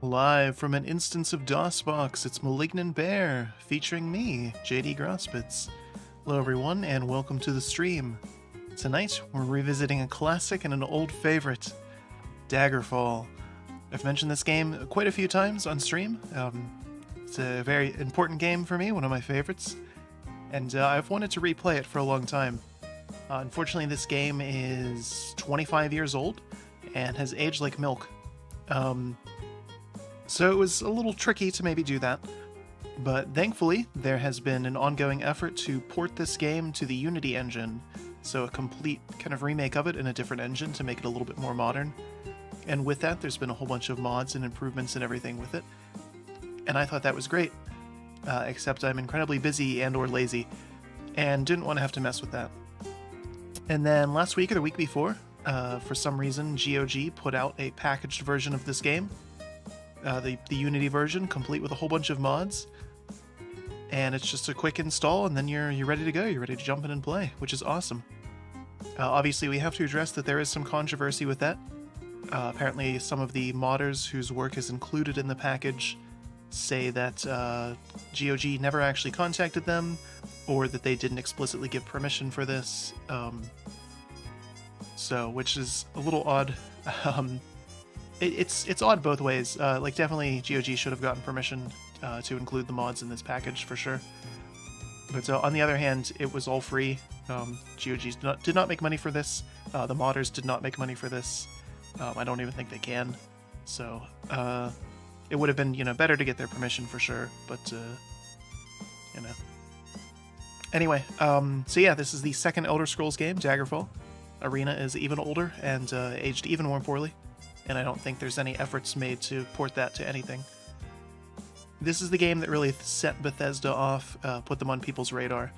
Live from an instance of DOSBox, it's Malignant Bear, featuring me, JD Grospitz. Hello everyone, and welcome to the stream. Tonight, we're revisiting a classic and an old favorite, Daggerfall. I've mentioned this game quite a few times on stream. It's a very important game for me, one of my favorites, and I've wanted to replay it for a long time. Unfortunately, this game is 25 years old and has aged like milk. So it was a little tricky to maybe do that, but thankfully there has been an ongoing effort to port this game to the Unity engine, so a complete kind of remake of it in a different engine to make it a little bit more modern. And with that, there's been a whole bunch of mods and improvements and everything with it, and I thought that was great, except I'm incredibly busy and or lazy, and didn't want to have to mess with that. And then last week or the week before, for some reason, GOG put out a packaged version of this game, the Unity version, complete with a whole bunch of mods, and it's just a quick install, and then you're ready to go. You're ready to jump in and play, which is awesome. Obviously, we have to address that there is some controversy with that. Apparently, some of the modders whose work is included in the package say that GOG never actually contacted them, or that they didn't explicitly give permission for this. Which is a little odd. It's odd both ways. Like, definitely GOG should have gotten permission to include the mods in this package for sure. But on the other hand, it was all free. GOG did not make money for this. The modders did not make money for this. I don't even think they can. So it would have been, better to get their permission for sure. But Anyway, so yeah, this is the second Elder Scrolls game, Daggerfall. Arena is even older and aged even more poorly, and I don't think there's any efforts made to port that to anything. This is the game that really set Bethesda off, put them on people's radar.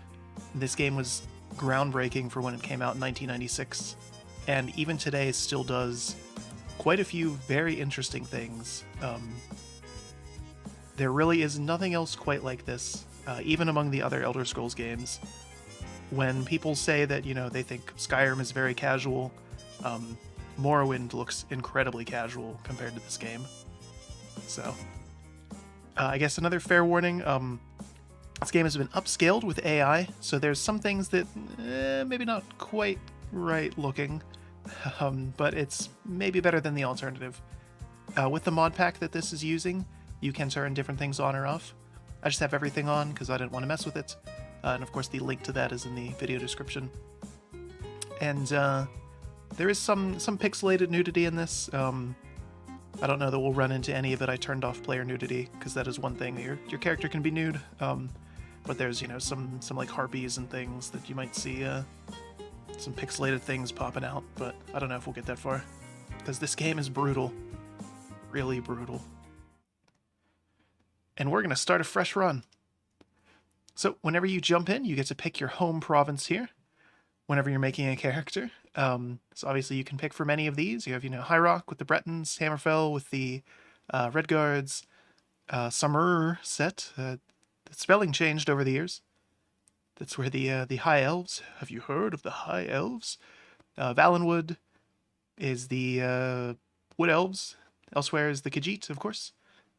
This game was groundbreaking for when it came out in 1996, and even today still does quite a few very interesting things. There really is nothing else quite like this, even among the other Elder Scrolls games. When people say that, they think Skyrim is very casual, Morrowind looks incredibly casual compared to this game. So, I guess another fair warning, this game has been upscaled with AI, so there's some things that maybe not quite right looking, but it's maybe better than the alternative. With the mod pack that this is using, you can turn different things on or off. I just have everything on because I didn't want to mess with it. And of course the link to that is in the video description. And there is some pixelated nudity in this. I don't know that we'll run into any of it. I turned off player nudity because that is one thing. Your character can be nude, but there's some like harpies and things that you might see some pixelated things popping out. But I don't know if we'll get that far because this game is brutal, really brutal. And we're gonna start a fresh run. So whenever you jump in, you get to pick your home province here. Whenever you're making a character, so obviously you can pick from any of these. You have High Rock with the Bretons, Hammerfell with the Redguards, Somerset. The spelling changed over the years. That's where the High Elves. Have you heard of the High Elves? Valenwood is the Wood Elves. Elsewhere is the Khajiit, of course.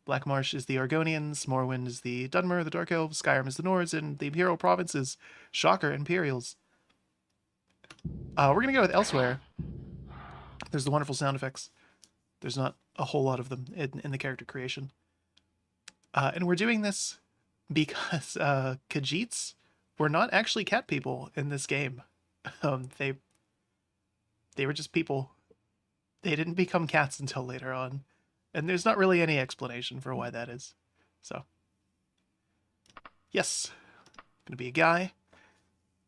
Blackmarsh is the Argonians, Morrowind is the Dunmer, the Dark Elves, Skyrim is the Nords, and the Imperial Provinces, shocker, Imperials. We're going to go with Elsewhere. There's the wonderful sound effects. There's not a whole lot of them in the character creation. And we're doing this because Khajiits were not actually cat people in this game. They were just people. They didn't become cats until later on. And there's not really any explanation for why that is. So, yes, going to be a guy.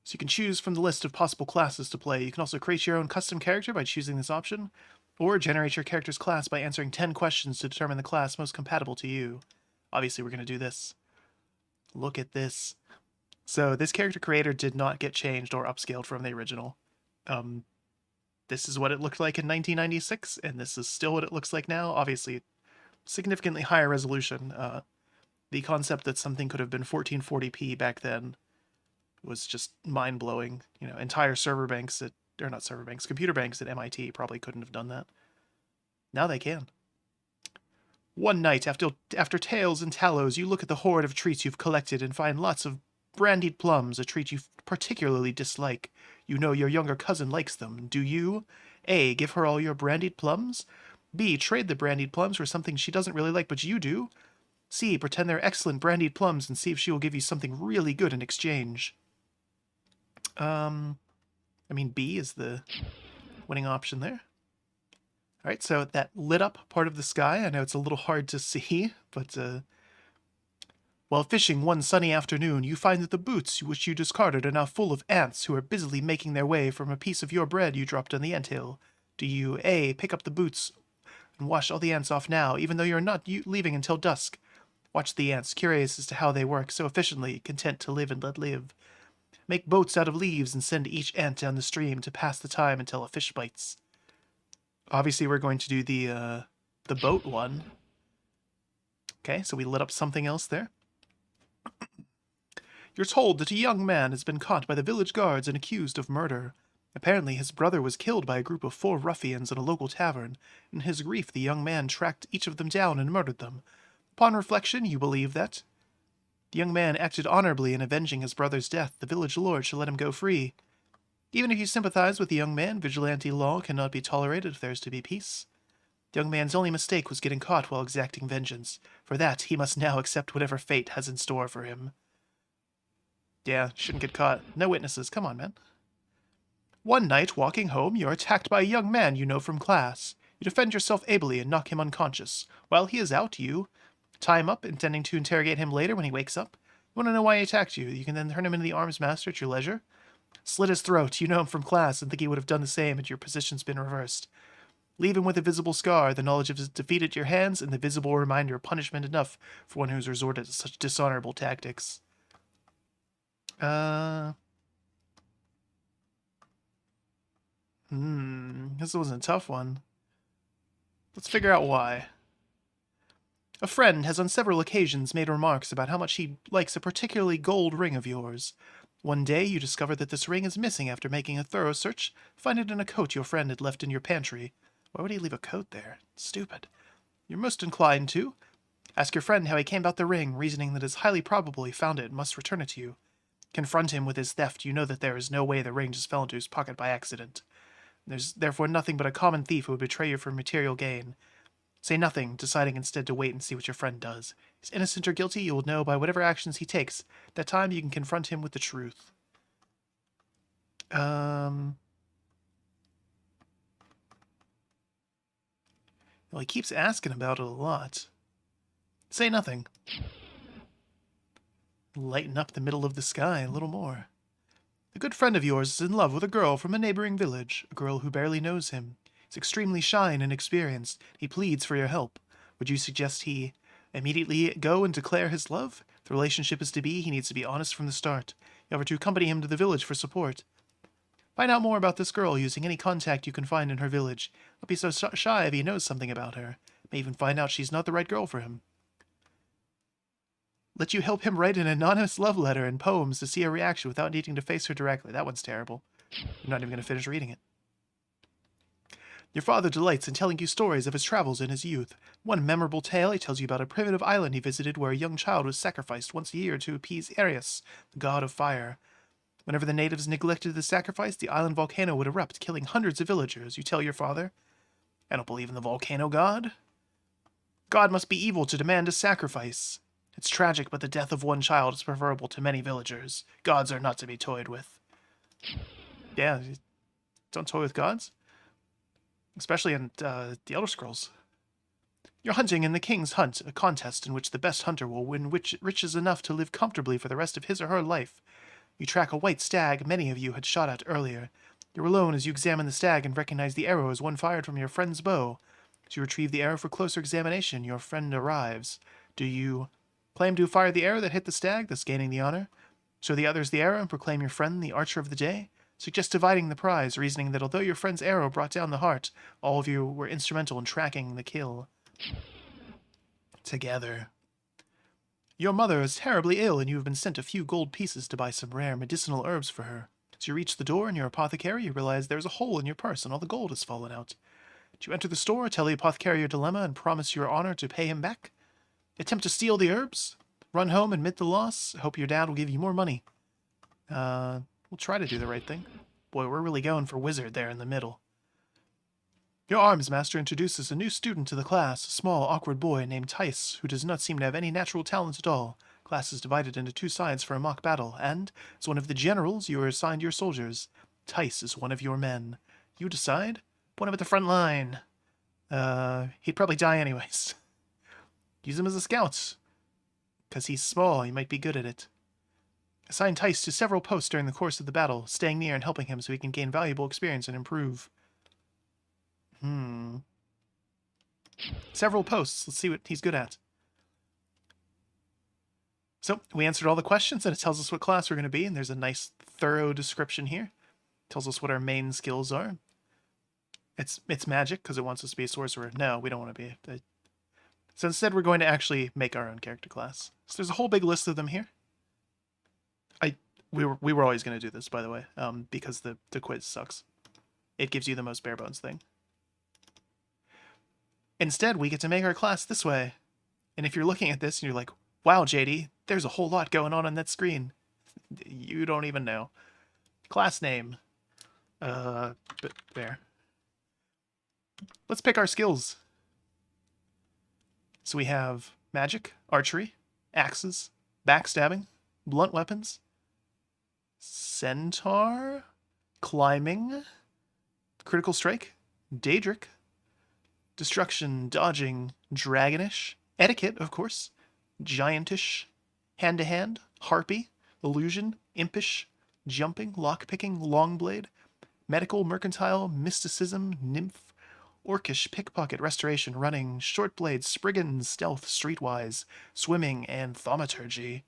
So you can choose from the list of possible classes to play. You can also create your own custom character by choosing this option, or generate your character's class by answering 10 questions to determine the class most compatible to you. Obviously, we're going to do this. Look at this. So this character creator did not get changed or upscaled from the original. This is what it looked like in 1996, and this is still what it looks like now. Obviously, significantly higher resolution. The concept that something could have been 1440p back then was just mind-blowing. Entire server banks or not server banks, computer banks at MIT probably couldn't have done that. Now they can. One night, after tails and tallows, you look at the hoard of treats you've collected and find lots of brandied plums, a treat you particularly dislike. You know your younger cousin likes them. Do you A. Give her all your brandied plums? B. Trade the brandied plums for something she doesn't really like but you do? C. Pretend they're excellent brandied plums and see if she will give you something really good in exchange. I mean, B is the winning option there. All right, so that lit up part of the sky, I know it's a little hard to see, but while fishing one sunny afternoon, you find that the boots which you discarded are now full of ants who are busily making their way from a piece of your bread you dropped on the anthill. Do you A. Pick up the boots and wash all the ants off now, even though you're not leaving until dusk? Watch the ants, curious as to how they work so efficiently, content to live and let live. Make boats out of leaves and send each ant down the stream to pass the time until a fish bites. Obviously, we're going to do the boat one. Okay, so we lit up something else there. You're told that a young man has been caught by the village guards and accused of murder. Apparently, his brother was killed by a group of 4 ruffians in a local tavern. In his grief, the young man tracked each of them down and murdered them. Upon reflection, you believe that the young man acted honorably in avenging his brother's death. The village lord shall let him go free. Even if you sympathize with the young man, vigilante law cannot be tolerated if there is to be peace. The young man's only mistake was getting caught while exacting vengeance. For that, he must now accept whatever fate has in store for him. Yeah, shouldn't get caught. No witnesses. Come on, man. One night, walking home, you're attacked by a young man you know from class. You defend yourself ably and knock him unconscious. While he is out, you tie him up, intending to interrogate him later when he wakes up. You want to know why he attacked you. You can then turn him into the arms master at your leisure. Slit his throat. You know him from class and think he would have done the same had your position's been reversed. Leave him with a visible scar, the knowledge of his defeat at your hands, and the visible reminder of punishment enough for one who's resorted to such dishonorable tactics. This was a tough one. Let's figure out why. A friend has on several occasions made remarks about how much he likes a particularly gold ring of yours. One day you discover that this ring is missing after making a thorough search. Find it in a coat your friend had left in your pantry. Why would he leave a coat there? Stupid. You're most inclined to ask your friend how he came about the ring, reasoning that it's highly probable he found it and must return it to you. Confront him with his theft. You know that there is no way the ring just fell into his pocket by accident. There's therefore nothing but a common thief who would betray you for material gain. Say nothing, deciding instead to wait and see what your friend does. He's innocent or guilty, you will know by whatever actions he takes. At that time, you can confront him with the truth. Well, he keeps asking about it a lot. Say nothing. Lighten up the middle of the sky a little more. A good friend of yours is in love with a girl from a neighboring village, a girl who barely knows him. He's extremely shy and inexperienced. He pleads for your help. Would you suggest he immediately go and declare his love? If the relationship is to be, he needs to be honest from the start. You offer to accompany him to the village for support. Find out more about this girl using any contact you can find in her village. Don't be so shy if he knows something about her. May even find out she's not the right girl for him. Let you help him write an anonymous love letter and poems to see her reaction without needing to face her directly. That one's terrible. I'm not even going to finish reading it. Your father delights in telling you stories of his travels in his youth. One memorable tale he tells you about a primitive island he visited where a young child was sacrificed once a year to appease Arius, the god of fire. Whenever the natives neglected the sacrifice, the island volcano would erupt, killing hundreds of villagers. You tell your father, I don't believe in the volcano god. God must be evil to demand a sacrifice. It's tragic, but the death of one child is preferable to many villagers. Gods are not to be toyed with. Yeah, don't toy with gods. Especially in the Elder Scrolls. You're hunting in the King's Hunt, a contest in which the best hunter will win riches enough to live comfortably for the rest of his or her life. You track a white stag many of you had shot at earlier. You're alone as you examine the stag and recognize the arrow as one fired from your friend's bow. As you retrieve the arrow for closer examination, your friend arrives. Do you claim to have fired the arrow that hit the stag, thus gaining the honor? Show the others the arrow and proclaim your friend the archer of the day? Suggest dividing the prize, reasoning that although your friend's arrow brought down the heart, all of you were instrumental in tracking the kill. Together. Your mother is terribly ill, and you have been sent a few gold pieces to buy some rare medicinal herbs for her. As you reach the door in your apothecary, you realize there is a hole in your purse and all the gold has fallen out. Do you enter the store, tell the apothecary your dilemma, and promise your honor to pay him back? Attempt to steal the herbs? Run home, admit the loss? Hope your dad will give you more money. We'll try to do the right thing. Boy, we're really going for wizard there in the middle. Your arms master introduces a new student to the class, a small, awkward boy named Tice, who does not seem to have any natural talent at all. Class is divided into two sides for a mock battle, and, as one of the generals, you are assigned your soldiers. Tice is one of your men. You decide? Put him at the front line. He'd probably die anyways. Use him as a scout. Because he's small, he might be good at it. Assign Tice to several posts during the course of the battle, staying near and helping him so he can gain valuable experience and improve. Several posts. Let's see what he's good at. So, we answered all the questions, and it tells us what class we're going to be, and there's a nice, thorough description here. It tells us what our main skills are. It's magic, because it wants us to be a sorcerer. No, we don't want to be. So instead, we're going to actually make our own character class. So there's a whole big list of them here. We were always going to do this, by the way, because the quiz sucks. It gives you the most bare bones thing. Instead, we get to make our class this way. And if you're looking at this and you're like, wow, JD, there's a whole lot going on that screen. You don't even know. Class name. There. Let's pick our skills. So we have magic, archery, axes, backstabbing, blunt weapons, centaur, climbing, critical strike, daedric, destruction, dodging, dragonish, etiquette, of course, giantish, hand-to-hand, harpy, illusion, impish, jumping, lockpicking, longblade, medical, mercantile, mysticism, nymph, orcish, pickpocket, restoration, running, short blade, spriggan, stealth, streetwise, swimming, and thaumaturgy.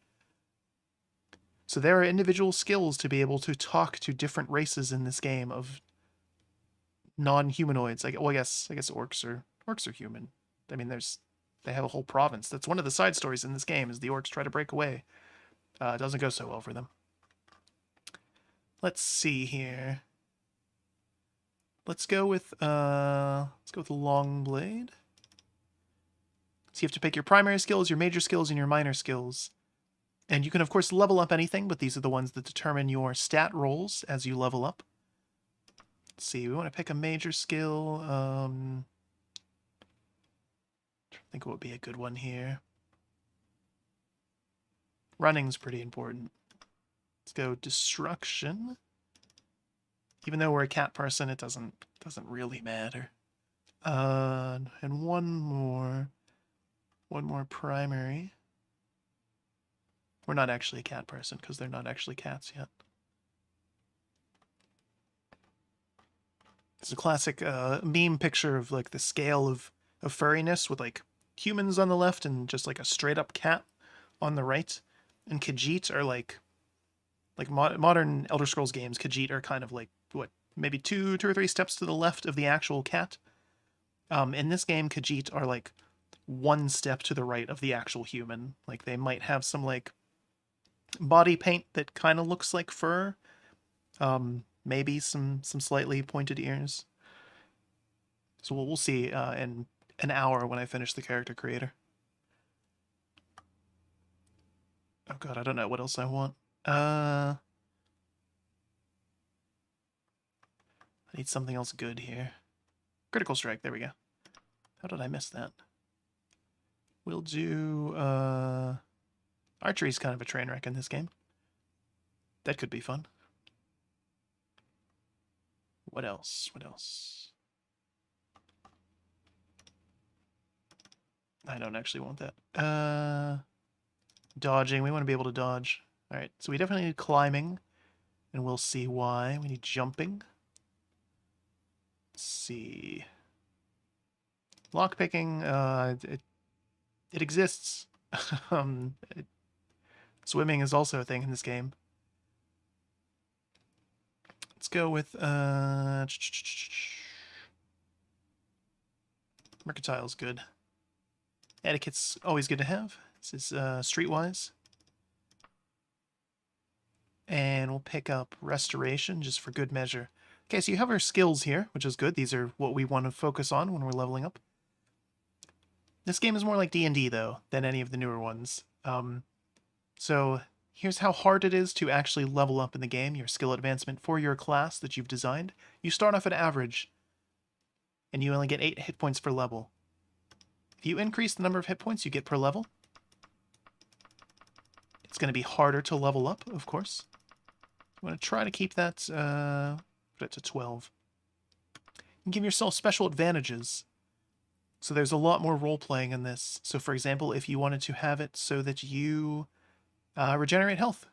So there are individual skills to be able to talk to different races in this game of non-humanoids. I guess orcs are human. I mean, they have a whole province. That's one of the side stories in this game, is the orcs try to break away. It doesn't go so well for them. Let's see here. Let's go with Longblade. So you have to pick your primary skills, your major skills, and your minor skills. And you can, of course, level up anything, but these are the ones that determine your stat rolls as you level up. Let's see, we want to pick a major skill. I think what would be a good one here. Running's pretty important. Let's go destruction. Even though we're a cat person, it doesn't really matter. And one more primary. We're not actually a cat person because they're not actually cats yet. It's a classic meme picture of like the scale of furriness with like humans on the left and just like a straight up cat on the right. And Khajiit are like modern Elder Scrolls games. Khajiit are kind of like what, maybe two or three steps to the left of the actual cat. In this game, Khajiit are like one step to the right of the actual human. Like they might have some like body paint that kind of looks like fur. Maybe some slightly pointed ears. So we'll see in an hour when I finish the character creator. Oh god, I don't know what else I want. I need something else good here. Critical strike, there we go. How did I miss that? We'll do archery's kind of a train wreck in this game. That could be fun. What else? What else? I don't actually want that. Dodging. We want to be able to dodge. Alright, so we definitely need climbing. And we'll see why. We need jumping. Let's see. Lockpicking, it exists. Swimming is also a thing in this game. Let's go with Mercantile's good. Etiquette's always good to have. This is streetwise. And we'll pick up Restoration just for good measure. Okay, so you have our skills here, which is good. These are what we want to focus on when we're leveling up. This game is more like D&D, though, than any of the newer ones. So here's how hard it is to actually level up in the game, your skill advancement for your class that you've designed. You start off at average, and you only get 8 hit points per level. If you increase the number of hit points you get per level, it's going to be harder to level up, of course. I'm going to try to keep that, put it to 12. And give yourself special advantages. So there's a lot more role-playing in this. So for example, if you wanted to have it so that you regenerate health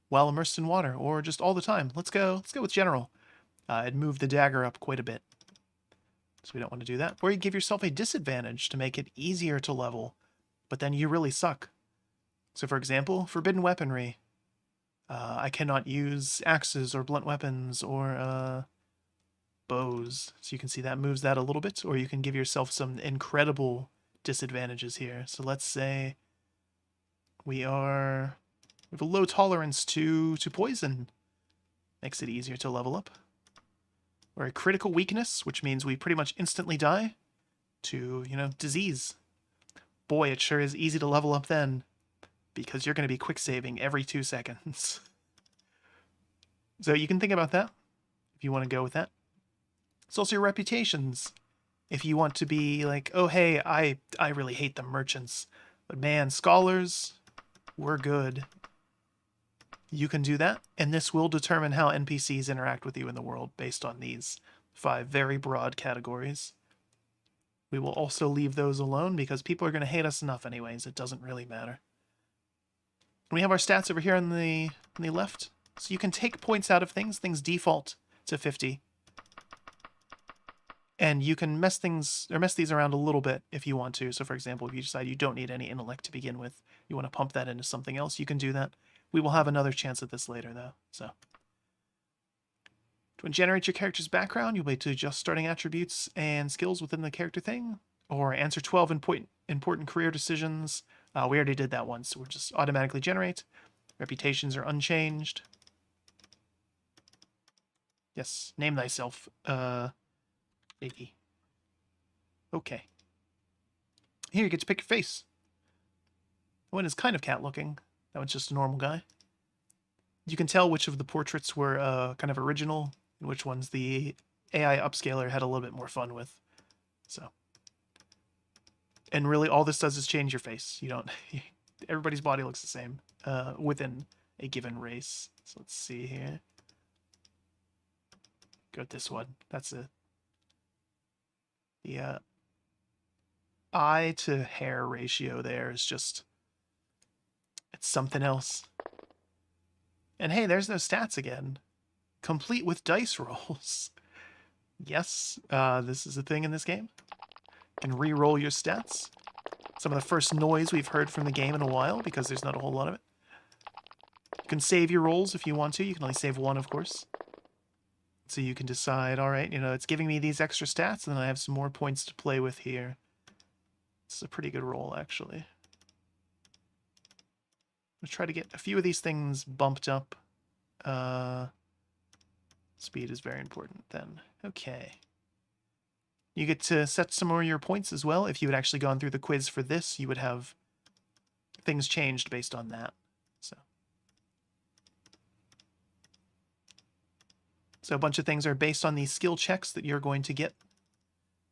while immersed in water, or just all the time. Let's go with general. It'd move the dagger up quite a bit. So we don't want to do that. Or you give yourself a disadvantage to make it easier to level, but then you really suck. So for example, forbidden weaponry. I cannot use axes or blunt weapons or bows. So you can see that moves that a little bit, or you can give yourself some incredible disadvantages here. So let's say we have a low tolerance to poison. Makes it easier to level up. Or a critical weakness, which means we pretty much instantly die, to, disease. Boy, it sure is easy to level up then, because you're going to be quick saving every 2 seconds. So you can think about that, if you want to go with that. It's also your reputations. If you want to be like, oh hey, I really hate the merchants, but man, scholars, we're good. You can do that, and this will determine how NPCs interact with you in the world based on these 5 very broad categories. We will also leave those alone because people are going to hate us enough anyways. It doesn't really matter. We have our stats over here on the left. So you can take points out of things. Things default to 50. And you can mess these around a little bit if you want to. So for example, if you decide you don't need any intellect to begin with, you want to pump that into something else, you can do that. We will have another chance at this later, though. So, to generate your character's background, you'll be able to adjust starting attributes and skills within the character thing, or answer 12 important career decisions. We already did that once, so we'll just automatically generate. Reputations are unchanged. Yes, name thyself. Iggy. Okay. Here, you get to pick your face. One is kind of cat-looking. That one's just a normal guy. You can tell which of the portraits were kind of original and which ones the AI upscaler had a little bit more fun with. So, and really all this does is change your face. You don't, everybody's body looks the same within a given race. So let's see here. Go with this one. That's it. The eye to hair ratio there is just, it's something else. And hey, there's those stats again. Complete with dice rolls. Yes, this is a thing in this game. You can re-roll your stats. Some of the first noise we've heard from the game in a while, because there's not a whole lot of it. You can save your rolls if you want to. You can only save one, of course. So you can decide, all right, it's giving me these extra stats, and then I have some more points to play with here. It's a pretty good roll, actually. Let's try to get a few of these things bumped up. Speed is very important then. Okay. You get to set some more of your points as well. If you had actually gone through the quiz for this, you would have things changed based on that. So a bunch of things are based on these skill checks that you're going to get.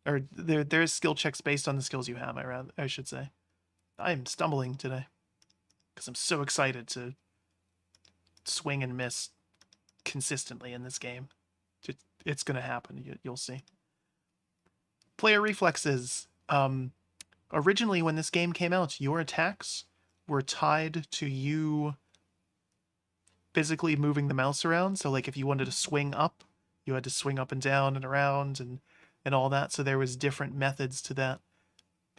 Or there's skill checks based on the skills you have, I should say. I'm stumbling today because I'm so excited to swing and miss consistently in this game. It's going to happen. You'll see. Player reflexes. Originally, when this game came out, your attacks were tied to you physically moving the mouse around. So like if you wanted to swing up, you had to swing up and down and around and all that. So there was different methods to that.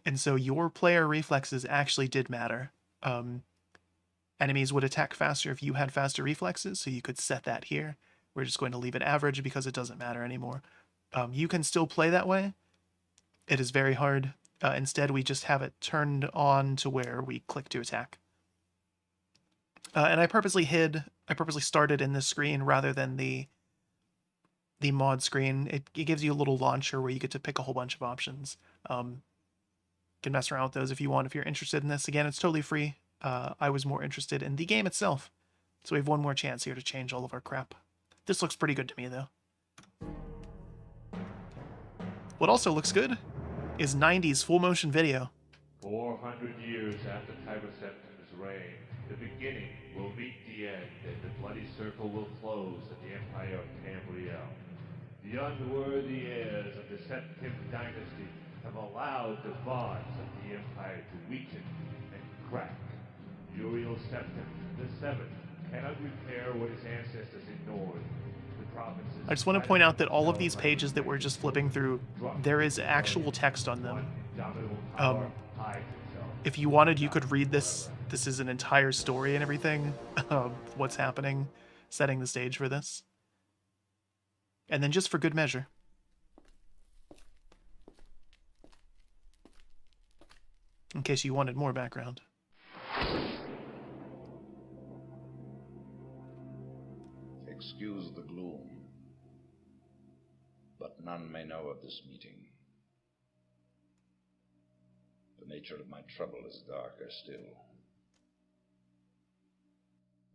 And so your player reflexes actually did matter. Enemies would attack faster if you had faster reflexes, so you could set that here. We're just going to leave it average because it doesn't matter anymore. You can still play that way. It is very hard. Instead, we just have it turned on to where we click to attack. And I purposely started in this screen rather than the the mod screen. It gives you a little launcher where you get to pick a whole bunch of options. Can mess around with those if you want, if you're interested in this. Again, it's totally free. I was more interested in the game itself. So we have one more chance here to change all of our crap. This looks pretty good to me, though. What also looks good is 90s full motion video. 400 years after Tiber Septim's reign, the beginning will meet the end, and the bloody circle will close at the Empire of Tamriel. The unworthy heirs of the Septim dynasty have allowed the bonds of the Empire to weaken and crack. Uriel Septim the Seventh cannot repair what his ancestors ignored. The provinces. I just want to point out that all of these pages that we're just flipping through, there is actual text on them. If you wanted, you could read this. This is an entire story and everything of what's happening, setting the stage for this. And then just for good measure. In case you wanted more background. Excuse the gloom, but none may know of this meeting. The nature of my trouble is darker still.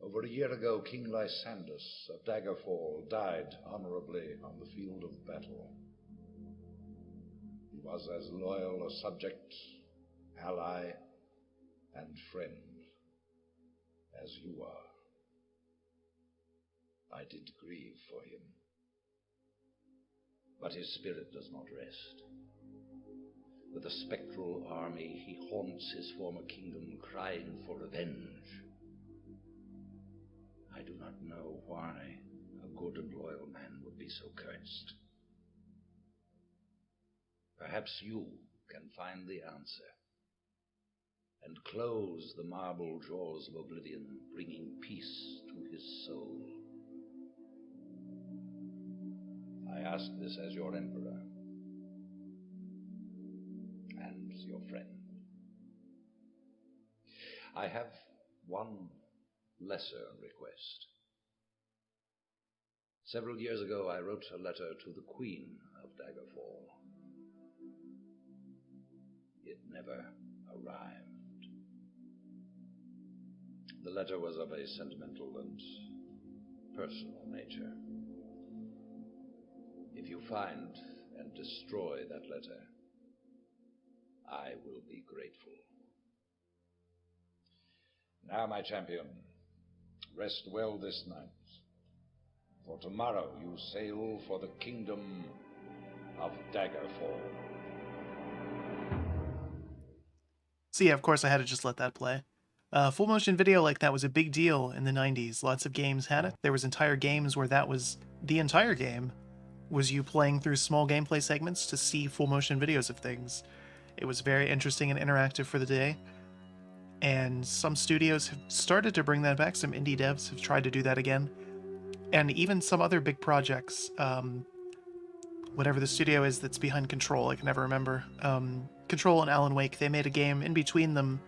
Over a year ago, King Lysandus of Daggerfall died honorably on the field of battle. He was as loyal a subject, ally, and friend as you are. I did grieve for him, but his spirit does not rest. With a spectral army, he haunts his former kingdom, crying for revenge. I do not know why a good and loyal man would be so cursed. Perhaps you can find the answer and close the marble jaws of oblivion, bringing peace to his soul. I ask this as your emperor and your friend. I have one lesser request. Several years ago, I wrote a letter to the Queen of Daggerfall. It never arrived. The letter was of a sentimental and personal nature. If you find and destroy that letter, I will be grateful. Now, my champion, rest well this night, for tomorrow you sail for the kingdom of Daggerfall. So yeah, of course I had to just let that play. Full motion video like that was a big deal in the 90s. Lots of games had it. There was entire games where that was the entire game, was you playing through small gameplay segments to see full motion videos of things. It was very interesting and interactive for the day. And some studios have started to bring that back. Some indie devs have tried to do that again. And even some other big projects, whatever the studio is that's behind Control, I can never remember. Control and Alan Wake, they made a game in between them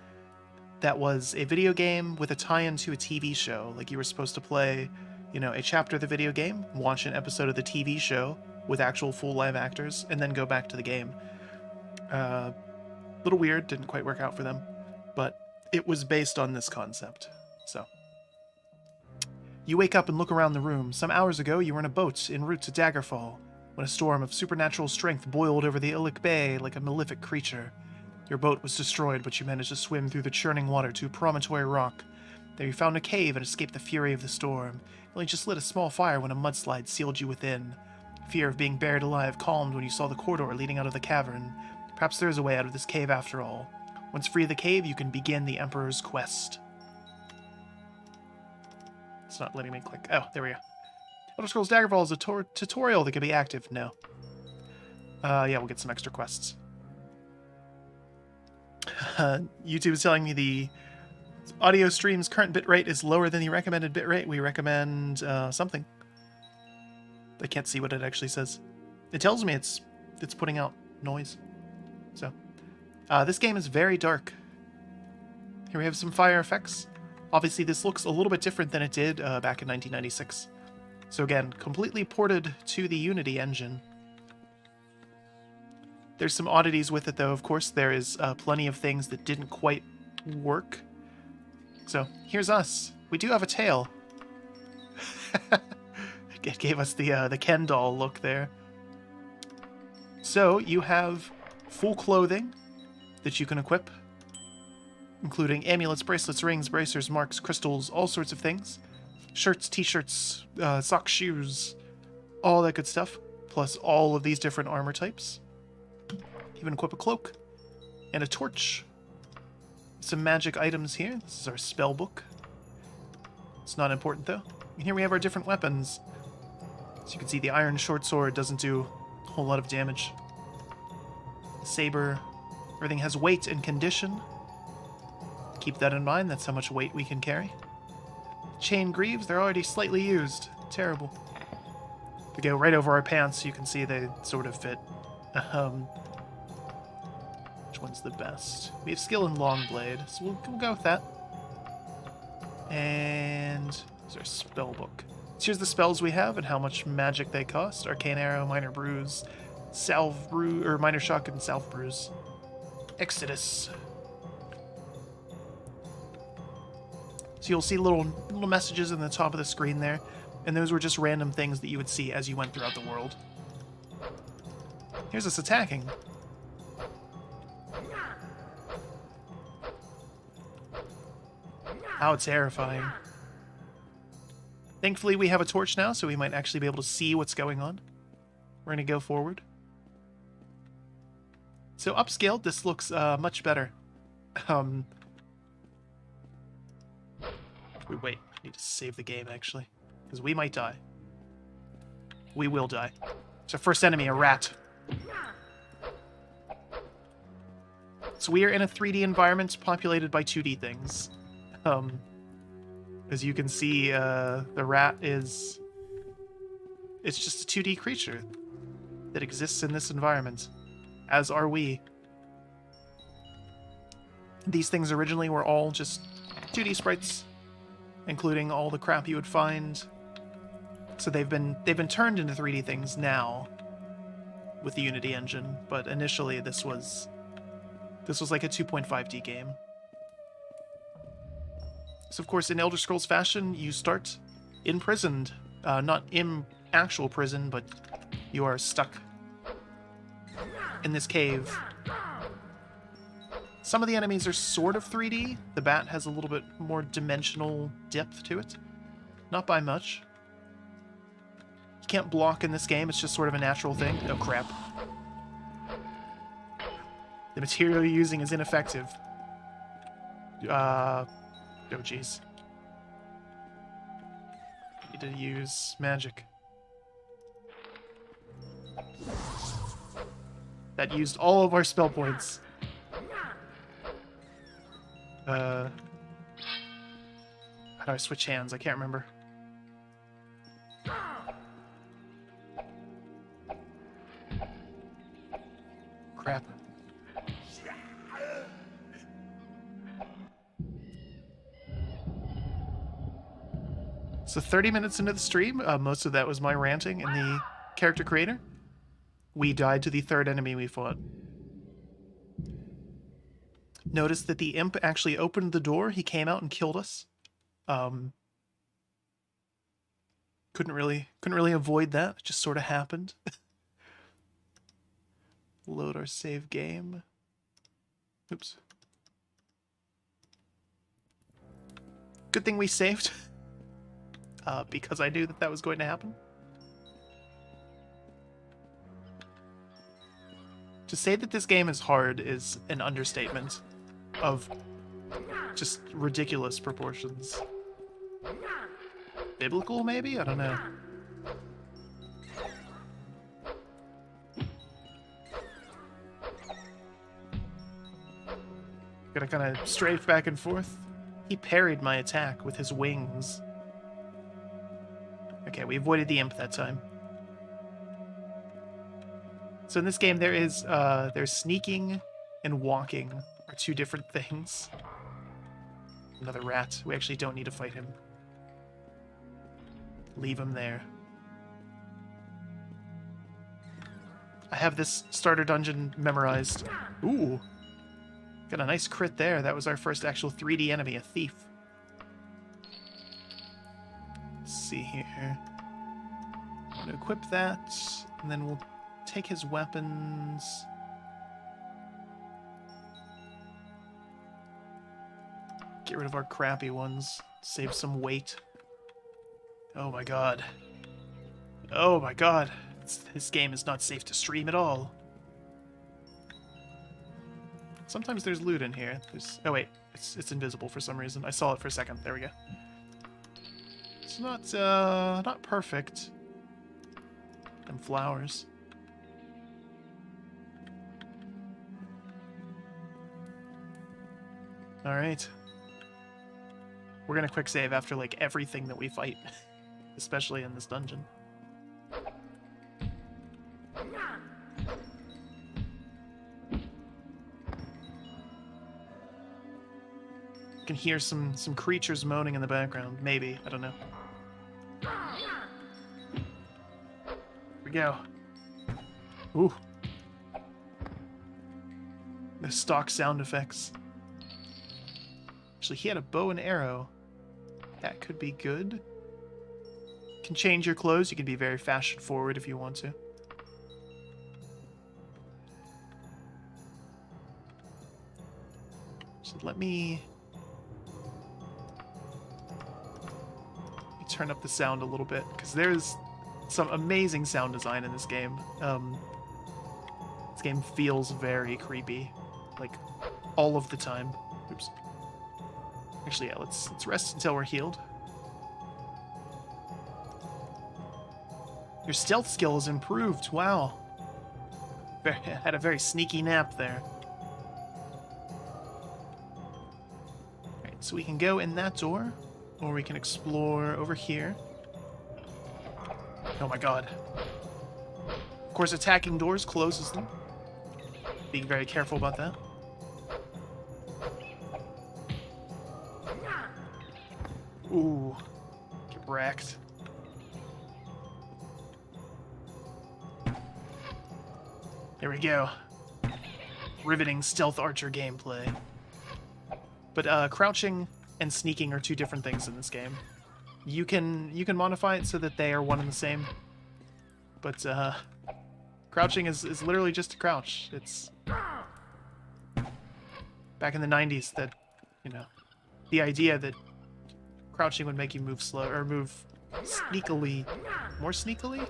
that was a video game with a tie-in to a TV show. Like you were supposed to play, you know, a chapter of the video game, watch an episode of the TV show with actual full live actors, and then go back to the game. Little weird, didn't quite work out for them, but it was based on this concept. So you wake up and look around the room. Some hours ago, you were in a boat en route to Daggerfall, when a storm of supernatural strength boiled over the Illic Bay like a malefic creature. Your boat was destroyed, but you managed to swim through the churning water to Promontory Rock. There you found a cave and escaped the fury of the storm. You only just lit a small fire when a mudslide sealed you within. Fear of being buried alive calmed when you saw the corridor leading out of the cavern. Perhaps there is a way out of this cave after all. Once free of the cave, you can begin the Emperor's quest. It's not letting me click. Oh, there we go. Elder Scrolls Daggerfall is a tutorial that can be active. No. Yeah, we'll get some extra quests. YouTube is telling me the audio stream's current bitrate is lower than the recommended bitrate. We recommend something. I can't see what it actually says. It tells me it's putting out noise. So, this game is very dark. Here we have some fire effects. Obviously, this looks a little bit different than it did back in 1996. So again, completely ported to the Unity engine. There's some oddities with it, though. Of course, there is plenty of things that didn't quite work. So here's us. We do have a tail. It gave us the Ken doll look there. So you have full clothing that you can equip, including amulets, bracelets, rings, bracers, marks, crystals, all sorts of things. Shirts, t-shirts, socks, shoes, all that good stuff. Plus all of these different armor types. You can equip a cloak and a torch. Some magic items here. This is our spell book. It's not important though. And here we have our different weapons. So you can see the iron short sword doesn't do a whole lot of damage. Saber. Everything has weight and condition. Keep that in mind. That's how much weight we can carry. Chain greaves. They're already slightly used. Terrible. If we go right over our pants, you can see they sort of fit. Which one's the best? We have skill in Longblade, so we'll go with that. And there's our spell book. So here's the spells we have and how much magic they cost. Arcane Arrow, Minor Bruise, Salve Bruise, or Minor Shock and Salve Bruise. Exodus. So you'll see little messages in the top of the screen there, and those were just random things that you would see as you went throughout the world. Here's us attacking. How terrifying. Thankfully, we have a torch now, so we might actually be able to see what's going on. We're going to go forward. So upscaled, this looks much better. Wait, I need to save the game, actually. Because we might die. We will die. It's our first enemy, a rat. So we are in a 3D environment populated by 2D things. As you can see, the rat is... It's just a 2D creature that exists in this environment, as are we. These things originally were all just 2D sprites, including all the crap you would find. So they've been turned into 3D things now with the Unity engine, but initially this was like a 2.5D game. So of course, in Elder Scrolls fashion, you start imprisoned. Not in actual prison, but you are stuck in this cave. Some of the enemies are sort of 3D. The bat has a little bit more dimensional depth to it. Not by much. You can't block in this game, it's just sort of a natural thing. Oh crap. The material you're using is ineffective. Oh jeez. Need to use magic. That used all of our spell points. How do I switch hands? I can't remember. Crap. So 30 minutes into the stream, most of that was my ranting in the character creator. We died to the third enemy we fought. Notice that the imp actually opened the door. He came out and killed us. Couldn't really avoid that. It just sort of happened. Load our save game. Oops. Good thing we saved. Because I knew that was going to happen. To say that this game is hard is an understatement of just ridiculous proportions. Biblical, maybe? I don't know. Gotta kind of strafe back and forth. He parried my attack with his wings. Okay, we avoided the imp that time. So in this game, there's sneaking and walking are two different things. Another rat. We actually don't need to fight him. Leave him there. have this starter dungeon memorized. Ooh. Got a nice crit there. That was our first actual 3D enemy, a thief. Let's see here. I'm going to equip that, and then we'll take his weapons. Get rid of our crappy ones. Save some weight. Oh my god. Oh my god. This game is not safe to stream at all. Sometimes there's loot in here. Oh wait, it's invisible for some reason. I saw it for a second. There we go. It's not perfect. And flowers. All right. We're gonna quick save after like everything that we fight, especially in this dungeon. You can hear some creatures moaning in the background. Maybe, I don't know. Here we go. Ooh. The stock sound effects. Actually, he had a bow and arrow. That could be good. You can change your clothes. You can be very fashion forward if you want to. So let me turn up the sound a little bit, because there's some amazing sound design in this game. This game feels very creepy, like all of the time. Oops. Actually, yeah, let's rest until we're healed. Your stealth skill is improved. Wow. Had a very sneaky nap there. Alright, so we can go in that door, or we can explore over here. Oh my god. Of course, attacking doors closes them. Being very careful about that. Ooh. Get wrecked. There we go. Riveting stealth archer gameplay. But crouching and sneaking are two different things in this game. You can modify it so that they are one and the same. But crouching is literally just a crouch. It's back in the 90s that, you know, the idea that crouching would make you move slow or move sneakily, more sneakily,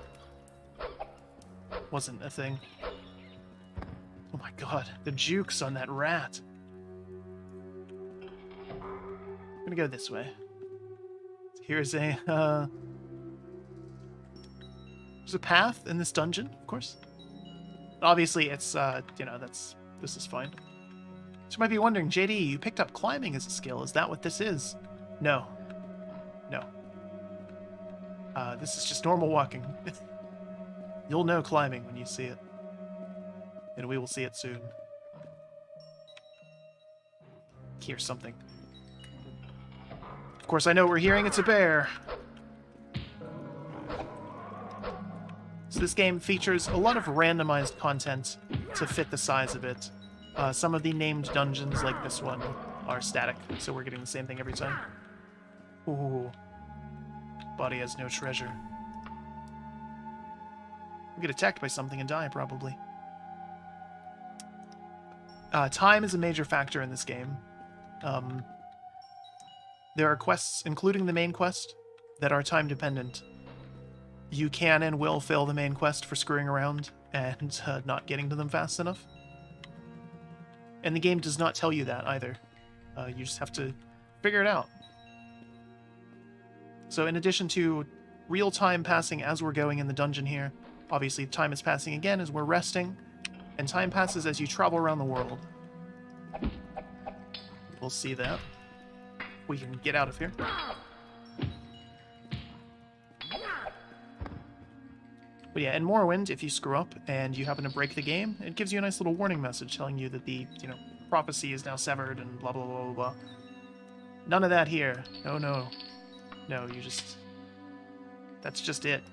wasn't a thing. Oh my god, the jukes on that rat. I'm gonna go this way. Here's a there's a path in this dungeon, of course. Obviously, it's you know, this is fine. So you might be wondering, JD, you picked up climbing as a skill. Is that what this is? No. No. This is just normal walking. You'll know climbing when you see it. And we will see it soon. Hear something. Of course, I know what we're hearing. It's a bear. So this game features a lot of randomized content to fit the size of it. Some of the named dungeons, like this one, are static, so we're getting the same thing every time. Ooh. Body has no treasure. We'll get attacked by something and die, probably. Time is a major factor in this game. There are quests, including the main quest, that are time-dependent. You can and will fail the main quest for screwing around and not getting to them fast enough. And the game does not tell you that, either. You just have to figure it out. So in addition to real time passing as we're going in the dungeon here, obviously time is passing again as we're resting, and time passes as you travel around the world. We'll see that. We can get out of here. But yeah, in Morrowind, if you screw up and you happen to break the game, it gives you a nice little warning message telling you that the, you know, prophecy is now severed and blah blah blah blah blah. None of that here. No, no. No, you just... That's just it.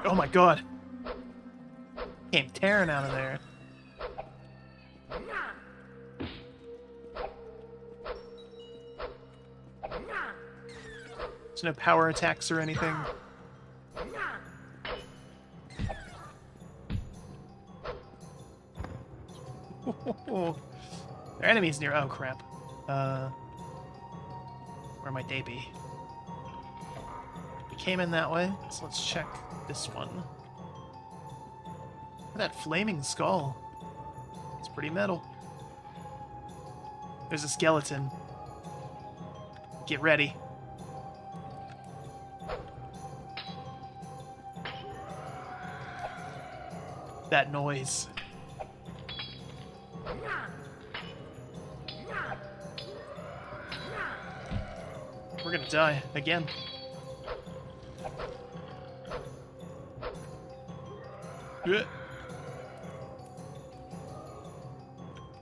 Oh my god. Came tearing out of there. There's no power attacks or anything. There are enemies near. Oh crap. Where might they be? We came in that way, so let's check this one. Look at that flaming skull. It's pretty metal. There's a skeleton. Get ready. That noise. We're gonna die again.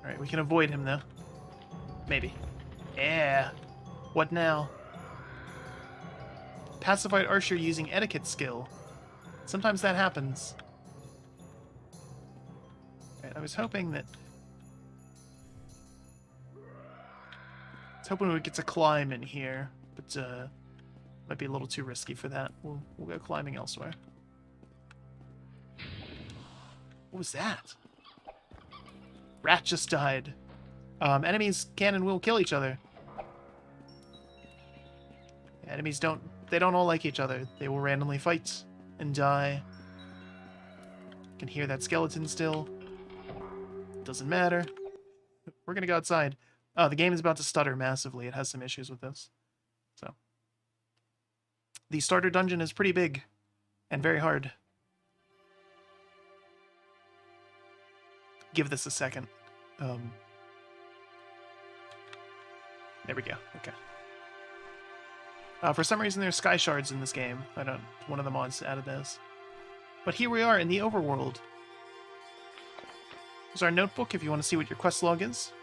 Alright, we can avoid him though. Maybe. Yeah. What now? Pacified Archer using etiquette skill. Sometimes that happens. Right, I was hoping that... I was hoping we would get to climb in here, but might be a little too risky for that. We'll go climbing elsewhere. What was that? Rat just died. Enemies can and will kill each other. Enemies don't all like each other. They will randomly fight and die. Can hear that skeleton still. Doesn't matter. We're gonna go outside. Oh, the game is about to stutter massively. It has some issues with this. So. The starter dungeon is pretty big and very hard. Give this a second. There we go. Okay. For some reason, there's sky shards in this game. One of the mods added this. But here we are in the overworld. Here's our notebook if you want to see what your quest log is.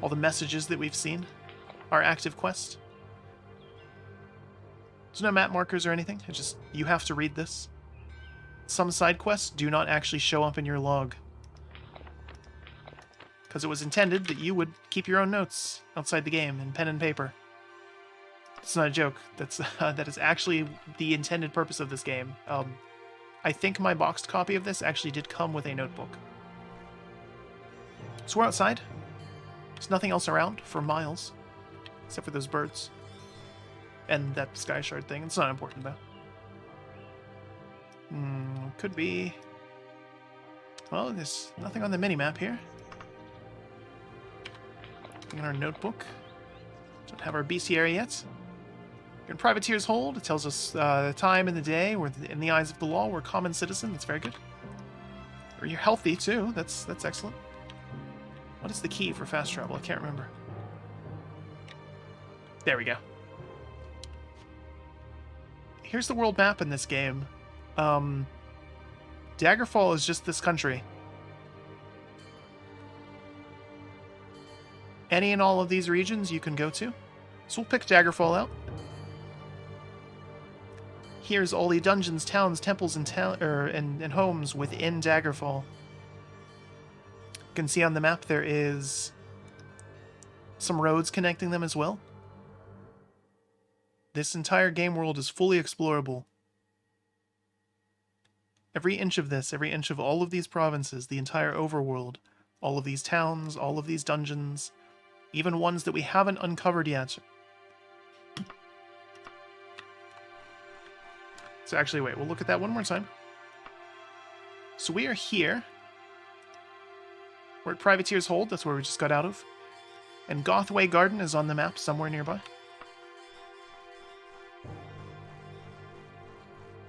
All the messages that we've seen. Our active quest. There's no map markers or anything. It's just, you have to read this. Some side quests do not actually show up in your log. Because it was intended that you would keep your own notes outside the game in pen and paper. It's not a joke. That is actually the intended purpose of this game. I think my boxed copy of this actually did come with a notebook. So we're outside. There's nothing else around for miles. Except for those birds. And that sky shard thing. It's not important, though. Could be... Well, there's nothing on the minimap here. In our notebook. Don't have our BC area yet. You're in Privateer's Hold. It tells us the time in the day. We're in the eyes of the law. We're a common citizen. That's very good. Or you're healthy, too. That's excellent. What is the key for fast travel? I can't remember. There we go. Here's the world map in this game. Daggerfall is just this country. Any and all of these regions you can go to. So we'll pick Daggerfall out. Here's all the dungeons, towns, temples, and homes within Daggerfall. You can see on the map there is some roads connecting them as well. This entire game world is fully explorable. Every inch of this, every inch of all of these provinces, the entire overworld, all of these towns, all of these dungeons, even ones that we haven't uncovered yet. So actually, wait, we'll look at that one more time. So we are here. We're at Privateer's Hold, that's where we just got out of. And Gothway Garden is on the map somewhere nearby.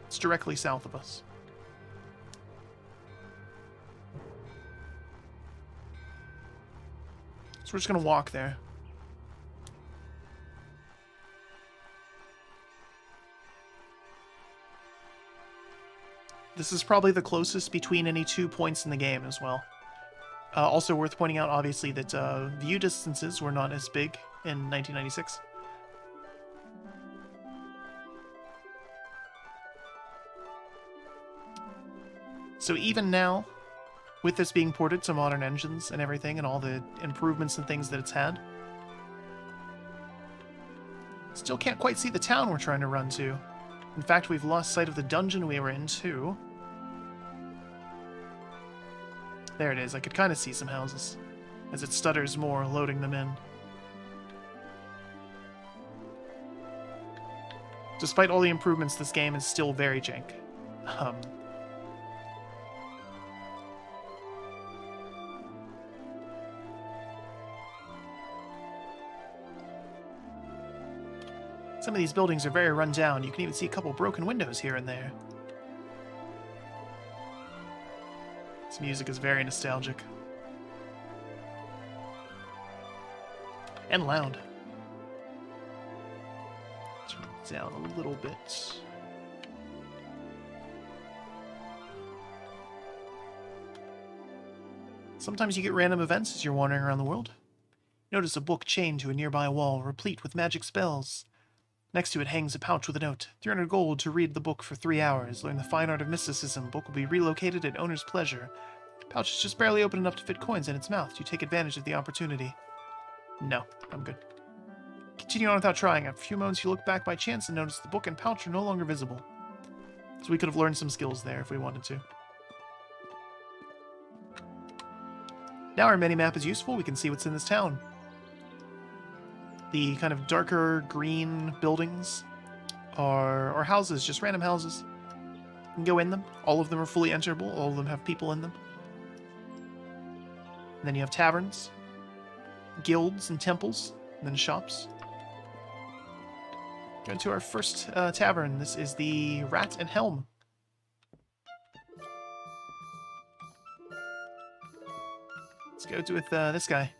It's directly south of us. So we're just going to walk there. This is probably the closest between any 2 points in the game as well. Also worth pointing out, obviously, that view distances were not as big in 1996. So even now, with this being ported to modern engines and everything, and all the improvements and things that it's had, still can't quite see the town we're trying to run to. In fact, we've lost sight of the dungeon we were in, too. There it is. I could kind of see some houses, as it stutters more, loading them in. Despite all the improvements, this game is still very jank. Some of these buildings are very run down. You can even see a couple broken windows here and there. This music is very nostalgic. And loud. Turn it down a little bit. Sometimes you get random events as you're wandering around the world. Notice a book chained to a nearby wall, replete with magic spells. Next to it hangs a pouch with a note. 300 gold to read the book for 3 hours. Learn the fine art of mysticism. Book will be relocated at owner's pleasure. Pouch is just barely open enough to fit coins in its mouth. Do you take advantage of the opportunity? No, I'm good. Continue on without trying. After a few moments, you look back by chance and notice the book and pouch are no longer visible. So we could have learned some skills there if we wanted to. Now our minimap is useful. We can see what's in this town. The kind of darker green buildings are houses, just random houses. You can go in them. All of them are fully enterable. All of them have people in them. And then you have taverns, guilds, and temples, and then shops. Go into our first tavern. This is the Rat and Helm. Let's go with this guy.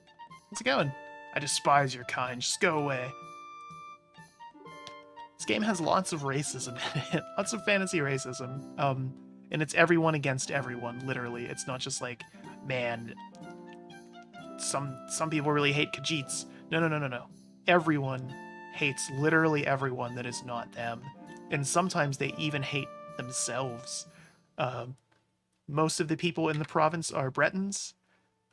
How's it going? I despise your kind. Just go away. This game has lots of racism in it. Lots of fantasy racism. And it's everyone against everyone, literally. It's not just like, man, some people really hate Khajiits. No. Everyone hates literally everyone that is not them. And sometimes they even hate themselves. Most of the people in the province are Bretons.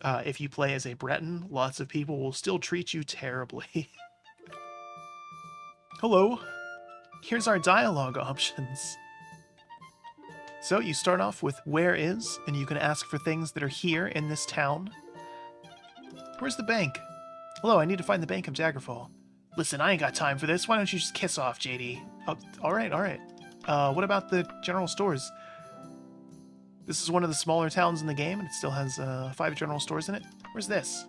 If you play as a Breton, lots of people will still treat you terribly. Hello. Here's our dialogue options. So you start off with where is, and you can ask for things that are here in this town. Where's the bank? Hello, I need to find the bank of Daggerfall. Listen, I ain't got time for this. Why don't you just kiss off, JD? Oh, alright. What about the general stores? This is one of the smaller towns in the game, and it still has 5 general stores in it. Where's this?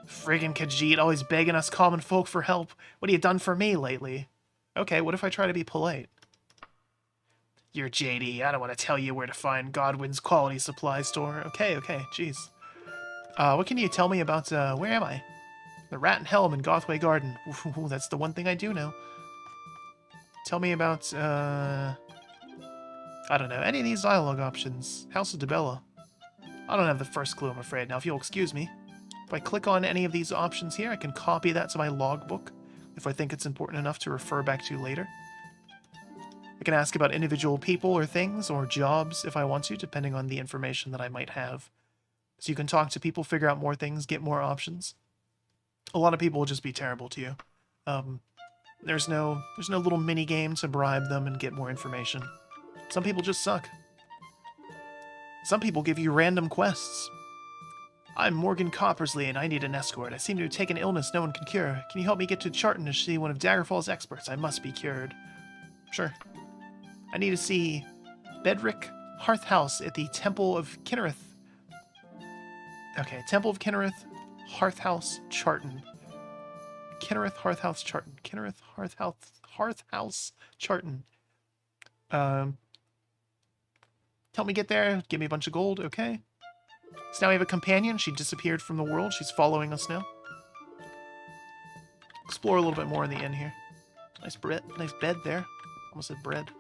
Friggin' Khajiit, always begging us common folk for help. What have you done for me lately? Okay, what if I try to be polite? You're JD, I don't want to tell you where to find Godwin's quality supply store. Okay, jeez. What can you tell me about, where am I? The Rat and Helm in Gothway Garden. Ooh, that's the one thing I do know. Tell me about, I don't know, any of these dialogue options. House of Debella. I don't have the first clue, I'm afraid. Now, if you'll excuse me, if I click on any of these options here, I can copy that to my logbook if I think it's important enough to refer back to later. I can ask about individual people or things or jobs if I want to, depending on the information that I might have. So you can talk to people, figure out more things, get more options. A lot of people will just be terrible to you. There's no little mini game to bribe them and get more information. Some people just suck. Some people give you random quests. I'm Morgan Coppersley and I need an escort. I seem to take an illness no one can cure. Can you help me get to Charton to see one of Daggerfall's experts? I must be cured. Sure. I need to see Bedrick Hearth House at the Temple of Kinnereth. Okay, Temple of Kinnereth, Hearth House, Charton. Kinnereth, Hearth House, Charton. Kinnereth, Hearth House, Charton. Help me get there. Give me a bunch of gold. Okay. So now we have a companion. She disappeared from the world. She's following us now. Explore a little bit more in the inn here. Nice bed there. Almost said bread.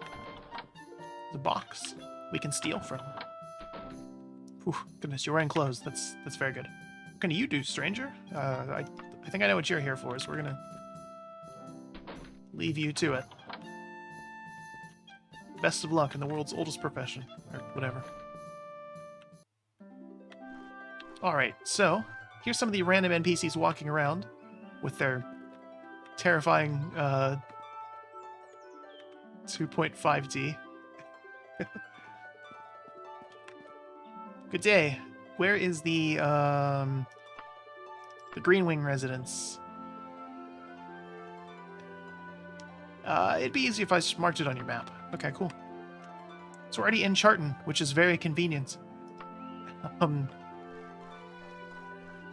There's a box we can steal from. Whew, goodness, you're wearing clothes. That's very good. What can you do, stranger? I think I know what you're here for, so we're gonna leave you to it. Best of luck in the world's oldest profession, or whatever. Alright, so here's some of the random NPCs walking around with their terrifying 2.5D. Good day. Where is the Green Wing residence? It'd be easy if I just marked it on your map. Okay, cool. It's already in Charton, which is very convenient.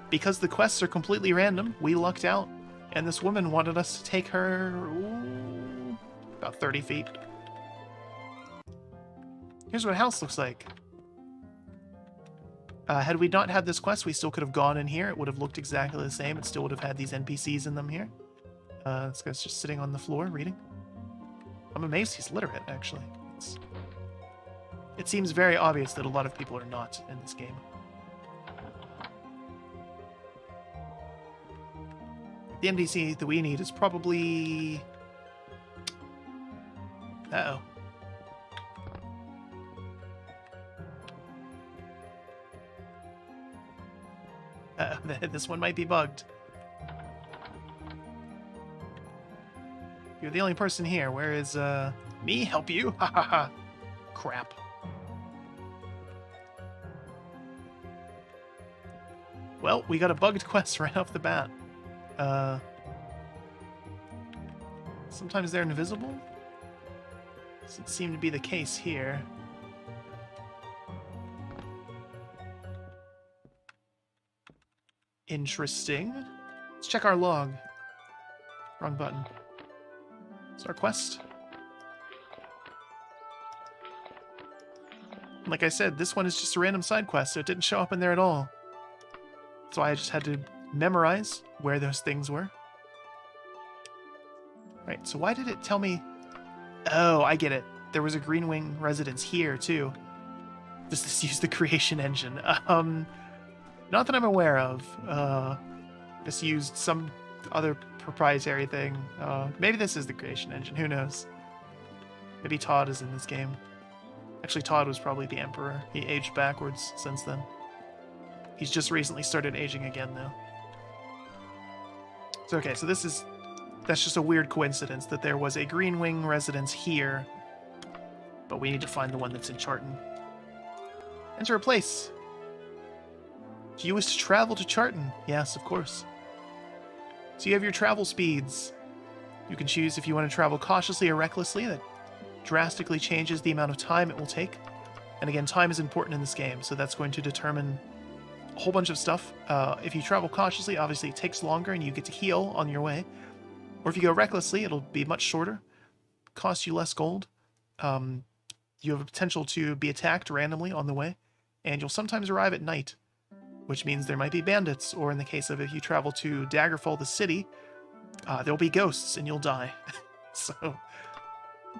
Because the quests are completely random, we lucked out, and this woman wanted us to take her about 30 feet. Here's what a house looks like. Had we not had this quest, we still could have gone in here. It would have looked exactly the same. It still would have had these NPCs in them here. This guy's just sitting on the floor reading. I'm amazed he's literate, actually. It seems very obvious that a lot of people are not in this game. The NPC that we need is probably... Uh-oh. This one might be bugged. You're the only person here. Where is, me? Help you? Ha ha ha. Crap. Well, we got a bugged quest right off the bat. Sometimes they're invisible? Doesn't seem to be the case here. Interesting. Let's check our log. Wrong button. It's our quest. Like I said, this one is just a random side quest, so it didn't show up in there at all. So I just had to memorize where those things were. Right, so why did it tell me... Oh, I get it. There was a Green Wing residence here, too. Does this use the creation engine? Not that I'm aware of. This used some other proprietary thing. Maybe this is the creation engine, who knows? Maybe Todd is in this game. Actually, Todd was probably the Emperor. He aged backwards since then. He's just recently started aging again, though. So, okay, so that's just a weird coincidence that there was a Green Wing residence here, but we need to find the one that's in Charton. Enter a place. Do you wish to travel to Charton? Yes, of course. So you have your travel speeds. You can choose if you want to travel cautiously or recklessly. That drastically changes the amount of time it will take. And again, time is important in this game, so that's going to determine a whole bunch of stuff. If you travel cautiously, obviously it takes longer and you get to heal on your way. Or if you go recklessly, it'll be much shorter, cost you less gold. You have a potential to be attacked randomly on the way, and you'll sometimes arrive at night, which means there might be bandits, or in the case of if you travel to Daggerfall, the city, there'll be ghosts and you'll die. So,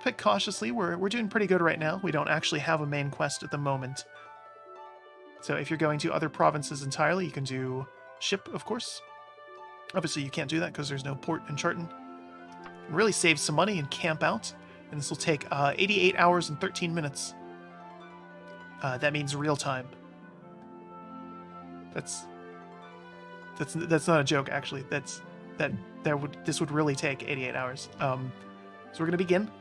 pick cautiously. We're doing pretty good right now. We don't actually have a main quest at the moment. So if you're going to other provinces entirely, you can do ship, of course. Obviously, you can't do that because there's no port in Charton. You can really save some money and camp out, and this will take 88 hours and 13 minutes. That means real time. That's not a joke, actually. This would really take 88 hours. So we're gonna begin.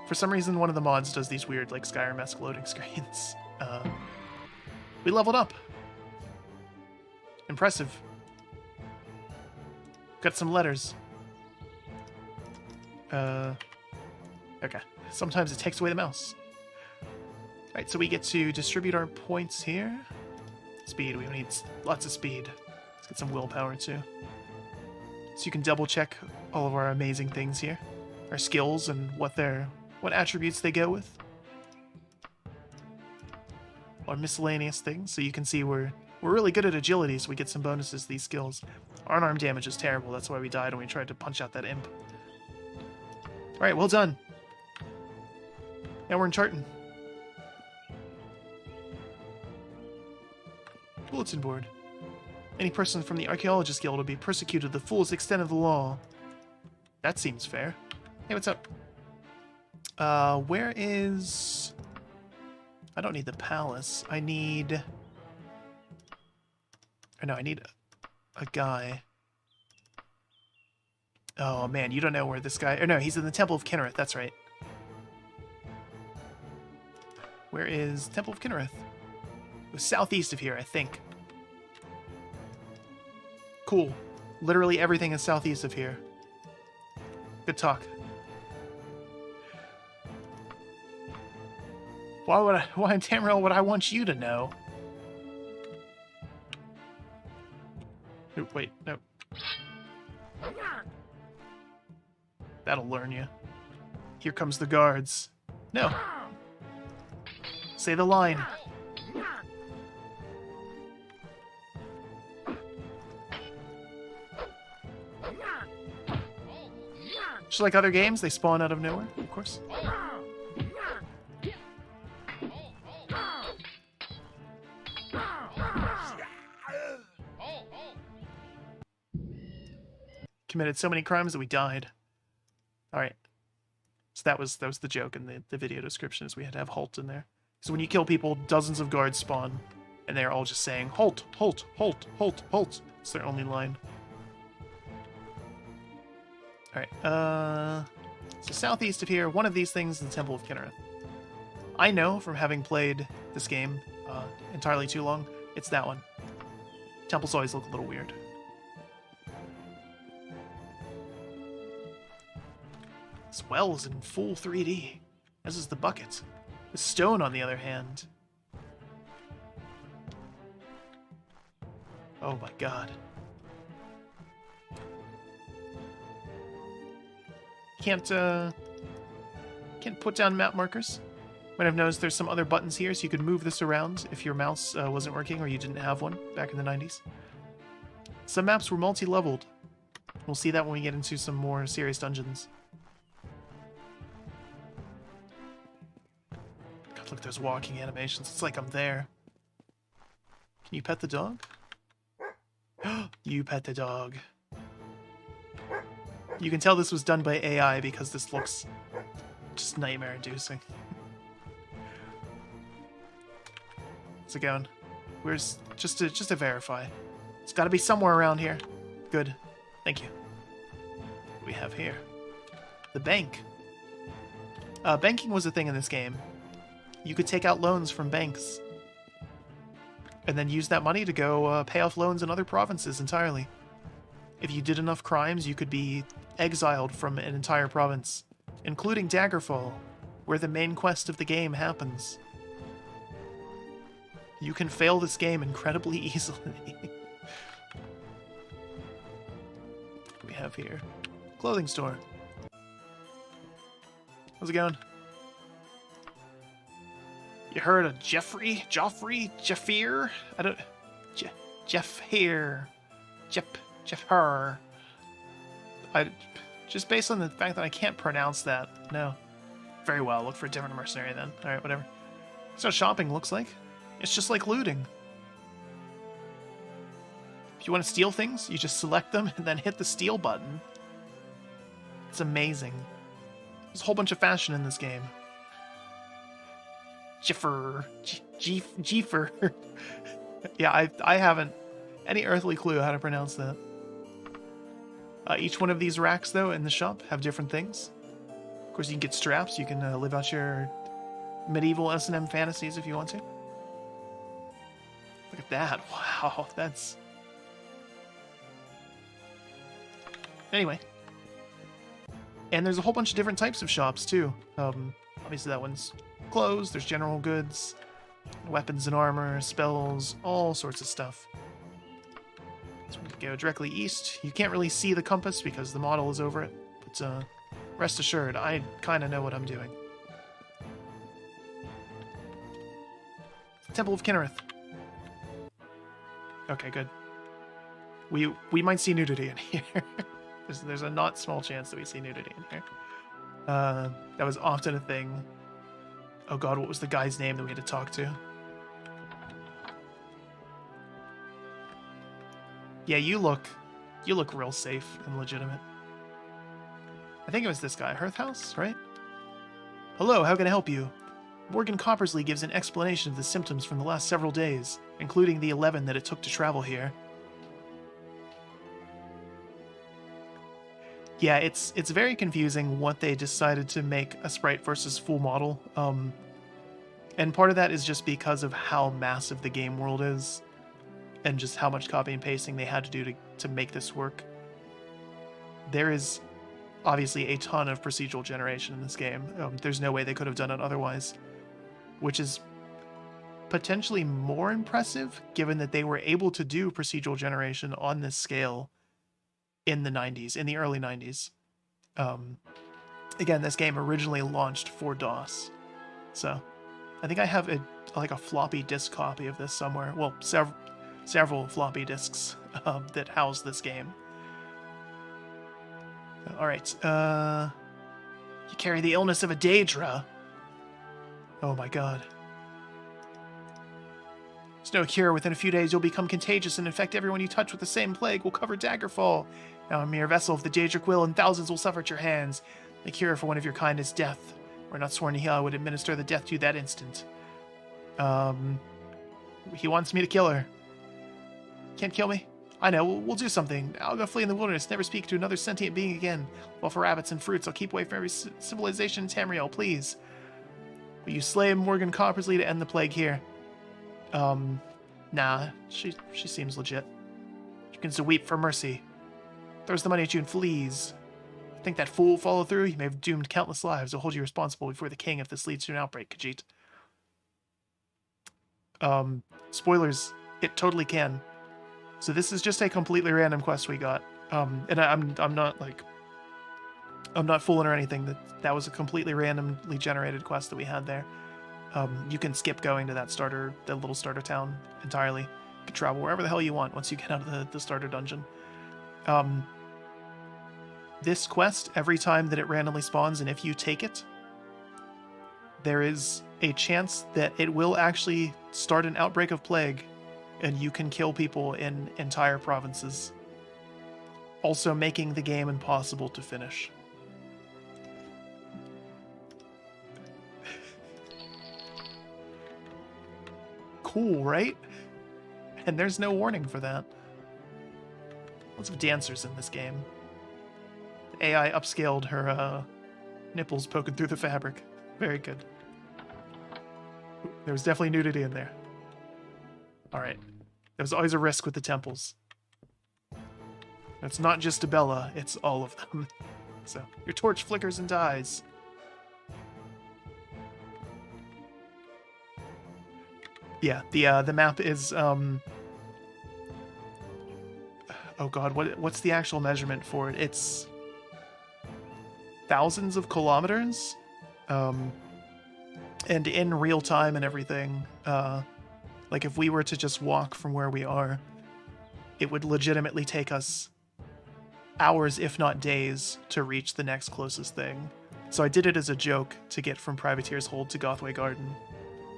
For some reason, one of the mods does these weird, like, Skyrim-esque loading screens. We leveled up. Impressive. Got some letters. Okay. Sometimes it takes away the mouse. Alright, so we get to distribute our points here. Speed, we need lots of speed. Let's get some willpower, too. So you can double-check all of our amazing things here. Our skills and what attributes they go with. Our miscellaneous things, so you can see we're really good at agility, so we get some bonuses to these skills. Our unarmed damage is terrible, that's why we died when we tried to punch out that imp. Alright, well done. Now we're in Charton. Bulletin board. Any person from the Archaeologist Guild will be persecuted to the fullest extent of the law. That seems fair. Hey, what's up? Where is... I don't need the palace. I need... Or no, I need a guy. Oh, man, you don't know where this guy... Or no, he's in the Temple of Kinnereth. That's right. Where is Temple of Kinnereth? It was southeast of here, I think. Cool. Literally everything is southeast of here. Good talk. Why in Tamriel would I want you to know? Oh, wait, no. That'll learn you. Here comes the guards. No. Say the line. Just like other games, they spawn out of nowhere, of course. Committed so many crimes that we died. Alright. So that was the joke in the video description, is we had to have Halt in there. So when you kill people, dozens of guards spawn, and they're all just saying, Halt, Halt, Halt, Halt, Halt. It's their only line. Alright, so southeast of here, one of these things is the Temple of Kinnereth. I know from having played this game entirely too long, it's that one. Temples always look a little weird. This well is in full 3D, as is the bucket. The stone, on the other hand. Oh my god. Can't put down map markers. Might have noticed there's some other buttons here, so you could move this around if your mouse wasn't working or you didn't have one back in the 90s. Some maps were multi-leveled. We'll see that when we get into some more serious dungeons. God, look, there's walking animations. It's like I'm there. Can you pet the dog? You pet the dog. You can tell this was done by AI because this looks just nightmare-inducing. How's it going? Where's... just to verify. It's gotta be somewhere around here. Good. Thank you. What do we have here? The bank. Banking was a thing in this game. You could take out loans from banks. And then use that money to go pay off loans in other provinces entirely. If you did enough crimes, you could be exiled from an entire province, including Daggerfall, where the main quest of the game happens. You can fail this game incredibly easily. What do we have here? Clothing store. How's it going? You heard of Jeffrey? Jeffir? I don't... Jeff here. Jeffher. Just based on the fact that I can't pronounce that. No. Very well, look for a different mercenary then. Alright, whatever. That's what shopping looks like. It's just like looting. If you want to steal things, you just select them and then hit the steal button. It's amazing. There's a whole bunch of fashion in this game. Jiffer. Jiffer. Yeah, I haven't any earthly clue how to pronounce that. Each one of these racks, though, in the shop have different things. Of course, you can get straps. You can live out your medieval S&M fantasies if you want to. Look at that. Wow, that's... Anyway. And there's a whole bunch of different types of shops, too. Obviously, that one's clothes. There's general goods, weapons and armor, spells, all sorts of stuff. So we can go directly east. You can't really see the compass because the model is over it, but rest assured, I kind of know what I'm doing. Temple of Kinnereth. Okay, good. We might see nudity in here. there's a not small chance that we see nudity in here. That was often a thing. Oh god, what was the guy's name that we had to talk to? Yeah, you look real safe and legitimate. I think it was this guy, Hearth House, right? Hello, how can I help you? Morgan Coppersley gives an explanation of the symptoms from the last several days, including the 11 that it took to travel here. Yeah, it's very confusing what they decided to make a sprite versus full model. And part of that is just because of how massive the game world is, and just how much copy and pasting they had to do to make this work. There is obviously a ton of procedural generation in this game. There's no way they could have done it otherwise, which is potentially more impressive given that they were able to do procedural generation on this scale in the 90s, in the early 90s. Again, this game originally launched for DOS, so I think I have a floppy disk copy of this somewhere. Well, several floppy disks that house this game. All right, you carry the illness of a Daedra. Oh my god. There's no cure. Within a few days, you'll become contagious and infect everyone you touch with the same plague. Will cover Daggerfall. Now a mere vessel of the Daedric will, and thousands will suffer at your hands. The cure for one of your kind is death. Were not sworn to heal, I would administer the death to you that instant. He wants me to kill her. Can't kill me? I know, we'll do something. I'll go flee in the wilderness, never speak to another sentient being again. Well, for rabbits and fruits, I'll keep away from every civilization in Tamriel, please. Will you slay Morgan Coppersley to end the plague here? Nah, she seems legit. She begins to weep for mercy. Throws the money at you and flees. Think that fool will follow through? You may have doomed countless lives. I'll hold you responsible before the king if this leads to an outbreak, Khajiit. Spoilers, it totally can. So this is just a completely random quest we got. And I'm not fooling or anything. That was a completely randomly generated quest that we had there. You can skip going to that little starter town entirely. You can travel wherever the hell you want once you get out of the starter dungeon. This quest, every time that it randomly spawns, and if you take it, there is a chance that it will actually start an outbreak of plague, and you can kill people in entire provinces, also making the game impossible to finish. Cool, right? And there's no warning for that. Lots of dancers in this game. The AI upscaled her nipples poking through the fabric. Very good. There was definitely nudity in there. Alright. There was always a risk with the temples. It's not just Abella, it's all of them. So, your torch flickers and dies. Yeah, the map is oh god, what's the actual measurement for it? It's thousands of kilometers, and in real time and everything. Like if we were to just walk from where we are, it would legitimately take us hours, if not days, to reach the next closest thing. So I did it as a joke to get from Privateer's Hold to Gothway Garden,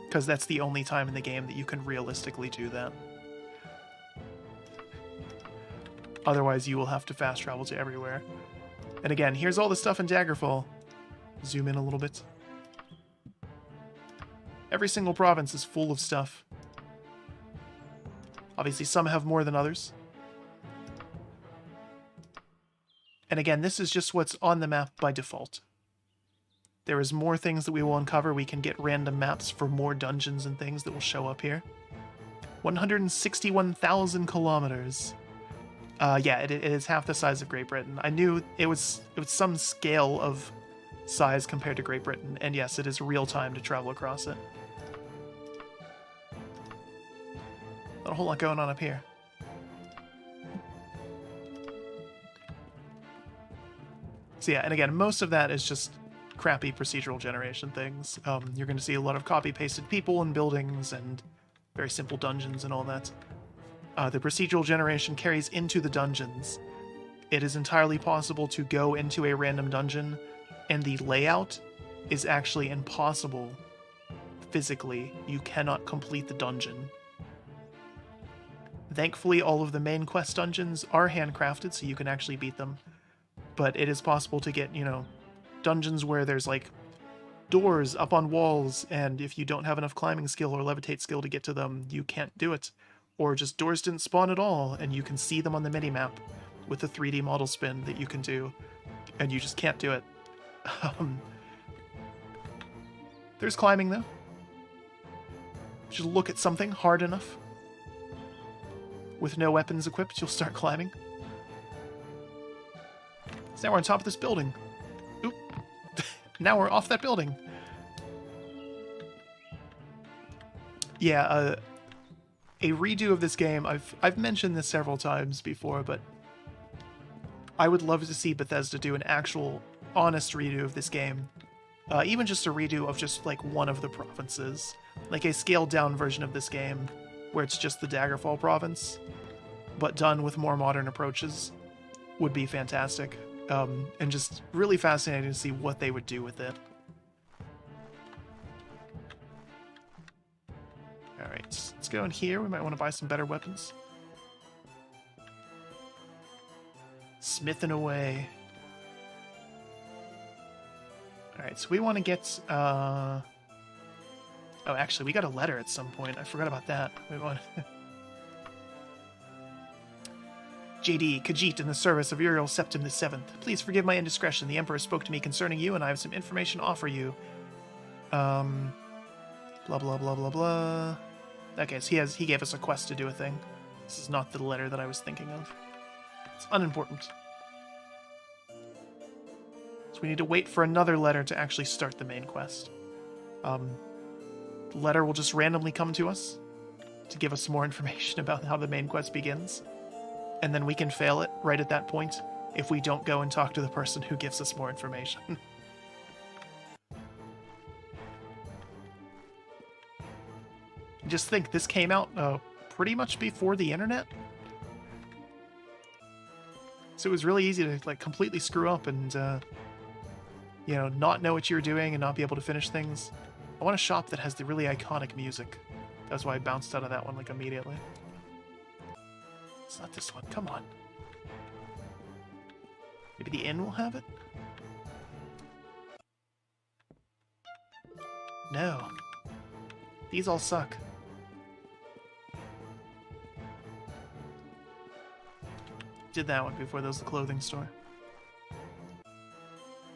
because that's the only time in the game that you can realistically do that. Otherwise, you will have to fast travel to everywhere. And again, here's all the stuff in Daggerfall. Zoom in a little bit. Every single province is full of stuff. Obviously, some have more than others. And again, this is just what's on the map by default. There is more things that we will uncover. We can get random maps for more dungeons and things that will show up here. 161,000 kilometers. Yeah, it is half the size of Great Britain. I knew it was some scale of size compared to Great Britain, and yes, it is real time to travel across it. Not a whole lot going on up here. So yeah, and again, most of that is just crappy procedural generation things. You're going to see a lot of copy-pasted people and buildings and very simple dungeons and all that. The procedural generation carries into the dungeons. It is entirely possible to go into a random dungeon, and the layout is actually impossible physically. You cannot complete the dungeon. Thankfully, all of the main quest dungeons are handcrafted, so you can actually beat them. But it is possible to get, dungeons where there's like doors up on walls, and if you don't have enough climbing skill or levitate skill to get to them, you can't do it. Or just doors didn't spawn at all, and you can see them on the minimap with the 3D model spin that you can do, and you just can't do it. There's climbing, though. Just look at something hard enough. With no weapons equipped, you'll start climbing. So now we're on top of this building. Oop. Now we're off that building. Yeah, a redo of this game. I've mentioned this several times before, but I would love to see Bethesda do an actual, honest redo of this game. Even just a redo of just, like, one of the provinces. Like a scaled-down version of this game, where it's just the Daggerfall province, but done with more modern approaches, would be fantastic. And just really fascinating to see what they would do with it. Alright, let's go in here. We might want to buy some better weapons. Smithing away. Alright, so we want to get... Oh, actually, we got a letter at some point. I forgot about that. We want... JD, Khajiit, in the service of Uriel Septim the Seventh. Please forgive my indiscretion. The Emperor spoke to me concerning you, and I have some information to offer you. Blah, blah, blah, blah, blah. Okay, so he gave us a quest to do a thing. This is not the letter that I was thinking of. It's unimportant. So we need to wait for another letter to actually start the main quest. The letter will just randomly come to us to give us some more information about how the main quest begins. And then we can fail it right at that point if we don't go and talk to the person who gives us more information. Just think, this came out pretty much before the internet. So it was really easy to like completely screw up and you know, not know what you're doing and not be able to finish things. I want a shop that has the really iconic music. That's why I bounced out of that one like immediately. It's not this one. Come on. Maybe the inn will have it? No. These all suck. Did that one before there was the clothing store.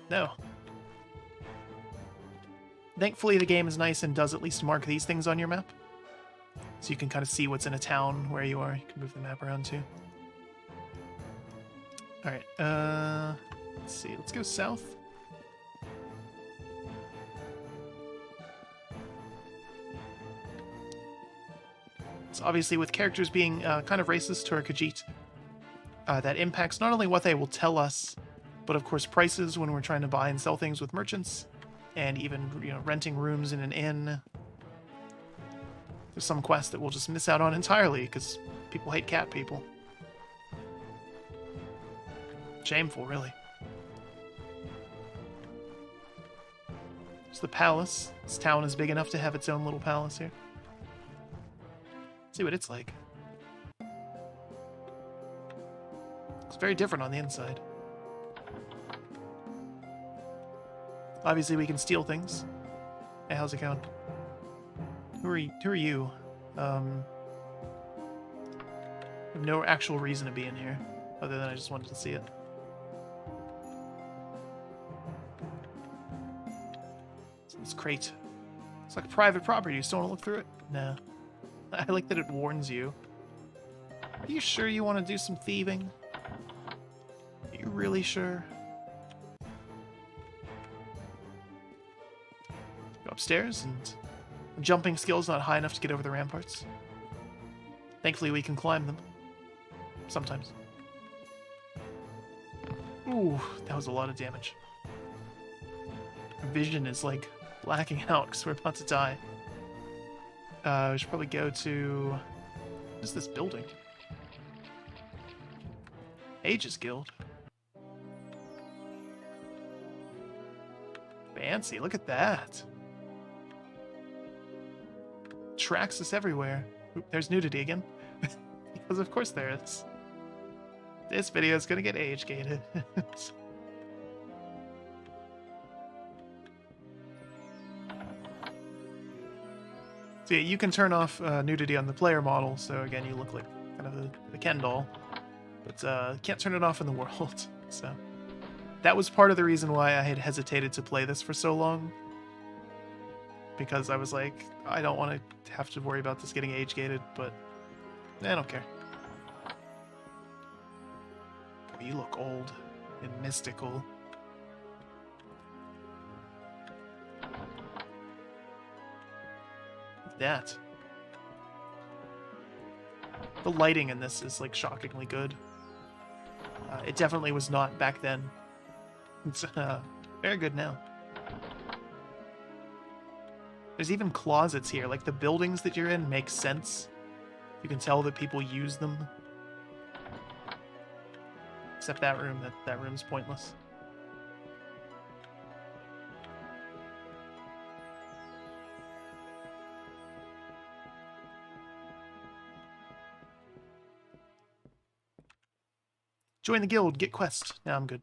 No. Thankfully the game is nice and does at least mark these things on your map. So you can kind of see what's in a town where you are. You can move the map around too. Alright, let's see. Let's go south. So obviously with characters being kind of racist to our Khajiit, that impacts not only what they will tell us, but of course prices when we're trying to buy and sell things with merchants, and even, you know, renting rooms in an inn. There's some quests that we'll just miss out on entirely because people hate cat people. Shameful, really. It's the palace. This town is big enough to have its own little palace here. Let's see what it's like. It's very different on the inside. Obviously, we can steal things. Hey, how's it going? Who are you? I have no actual reason to be in here, other than I just wanted to see it. This crate. It's like private property. You still want to look through it? No. I like that it warns you. Are you sure you want to do some thieving? Are you really sure? Go upstairs, and jumping skill's not high enough to get over the ramparts. Thankfully, we can climb them. Sometimes. Ooh, that was a lot of damage. Our vision is like blacking out because we're about to die. We should probably go to... What is this building? Aegis Guild. Fancy, look at that. Tracks us everywhere. Oop, there's nudity again. Because of course there is. This video is gonna get age-gated. So yeah, you can turn off nudity on the player model, so again, you look like kind of a Ken doll. But can't turn it off in the world, so... That was part of the reason why I had hesitated to play this for so long. Because I was like, I don't want to have to worry about this getting age-gated, but I don't care. Boy, you look old and mystical. That. The lighting in this is like shockingly good. It definitely was not back then. It's very good now. There's even closets here. Like the buildings that you're in make sense. You can tell that people use them. Except that room. That room's pointless. Join the guild, get quest. Now I'm good.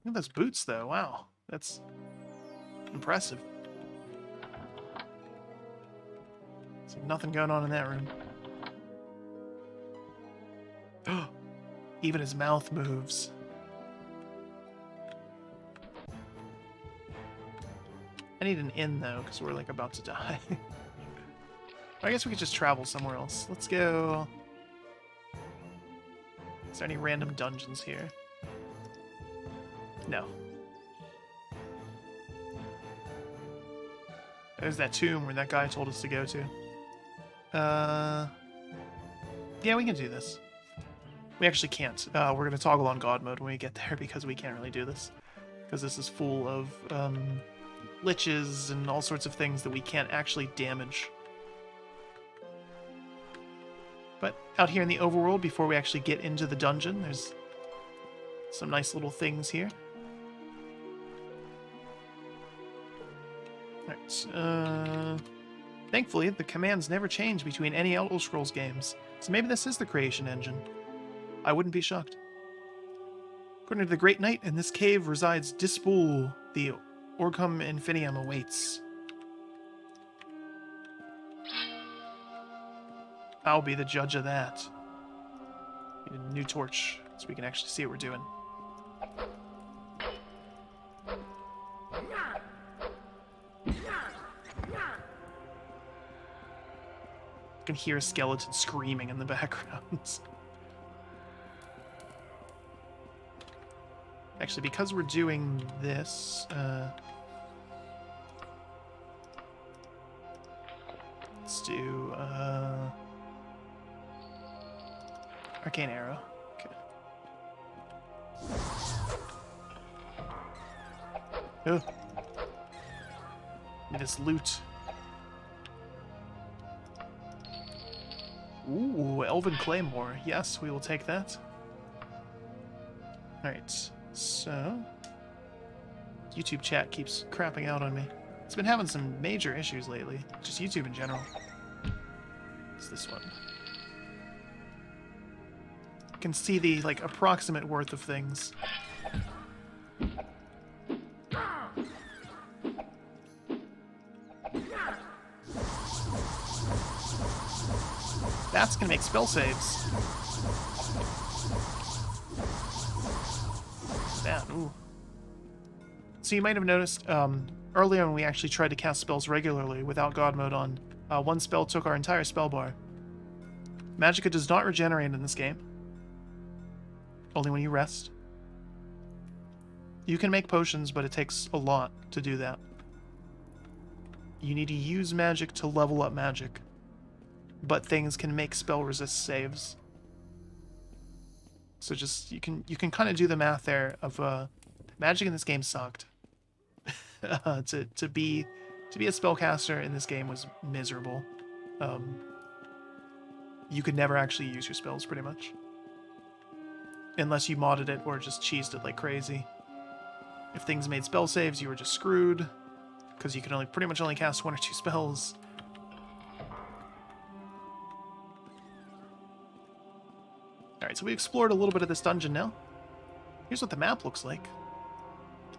Look at those boots, though. Wow. That's impressive. There's like nothing going on in that room. Even his mouth moves. I need an inn, though, because we're, like, about to die. I guess we could just travel somewhere else. Let's go... Is there any random dungeons here? No. There's that tomb where that guy told us to go to. Yeah, we can do this. We actually can't. We're going to toggle on God mode when we get there because we can't really do this. Because this is full of liches and all sorts of things that we can't actually damage. But out here in the overworld, before we actually get into the dungeon, there's some nice little things here. Alright, thankfully, the commands never change between any Elder Scrolls games, so maybe this is the creation engine. I wouldn't be shocked. According to the Great Knight, in this cave resides Dispool, the Orcum Infinium awaits. I'll be the judge of that. Need a new torch so we can actually see what we're doing. You can hear a skeleton screaming in the background. Actually, because we're doing this, let's do, Arcane Arrow. Okay. Oh. Need this loot. Ooh, Elven Claymore. Yes, we will take that. Alright, so... YouTube chat keeps crapping out on me. It's been having some major issues lately. Just YouTube in general. It's this one. You can see the, like, approximate worth of things. That's gonna make spell saves. That, ooh. So you might have noticed, earlier when we actually tried to cast spells regularly without God mode on, one spell took our entire spell bar. Magicka does not regenerate in this game. Only when you rest. You can make potions, but it takes a lot to do that. You need to use magic to level up magic. But things can make spell resist saves. So just, you can kind of do the math there of, magic in this game sucked. To be a spellcaster in this game was miserable. You could never actually use your spells, pretty much. Unless you modded it or just cheesed it like crazy. If things made spell saves, you were just screwed. Because you could pretty much only cast 1 or 2 spells. Alright, so we explored a little bit of this dungeon now. Here's what the map looks like.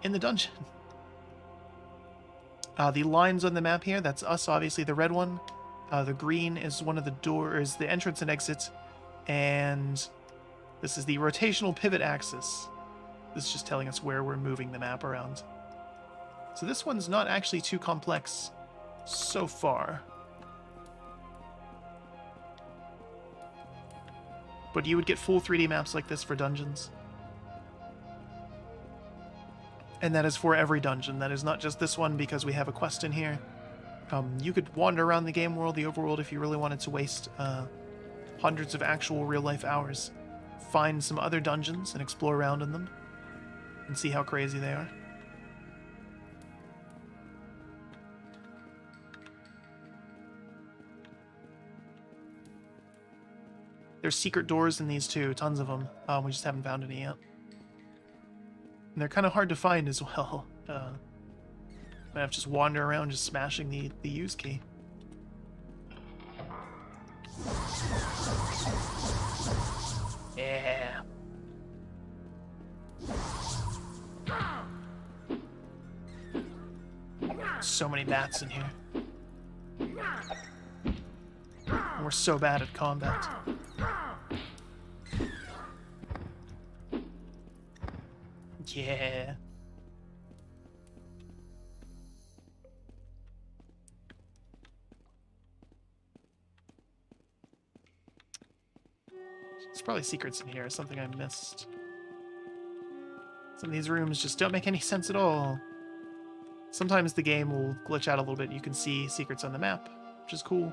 In the dungeon. The lines on the map here, that's us, obviously, the red one. The green is one of the doors, the entrance and exit, and this is the rotational pivot axis. This is just telling us where we're moving the map around. So this one's not actually too complex so far. But you would get full 3D maps like this for dungeons. And that is for every dungeon. That is not just this one because we have a quest in here. You could wander around the game world, the overworld, if you really wanted to waste hundreds of actual real-life hours. Find some other dungeons and explore around in them. And see how crazy they are. There's secret doors in these too, tons of them. We just haven't found any yet. And they're kind of hard to find as well. I have to just wander around just smashing the use key. Yeah. So many bats in here. And we're so bad at combat. Yeah. There's probably secrets in here, something I missed. Some of these rooms just don't make any sense at all. Sometimes the game will glitch out a little bit. You can see secrets on the map, which is cool.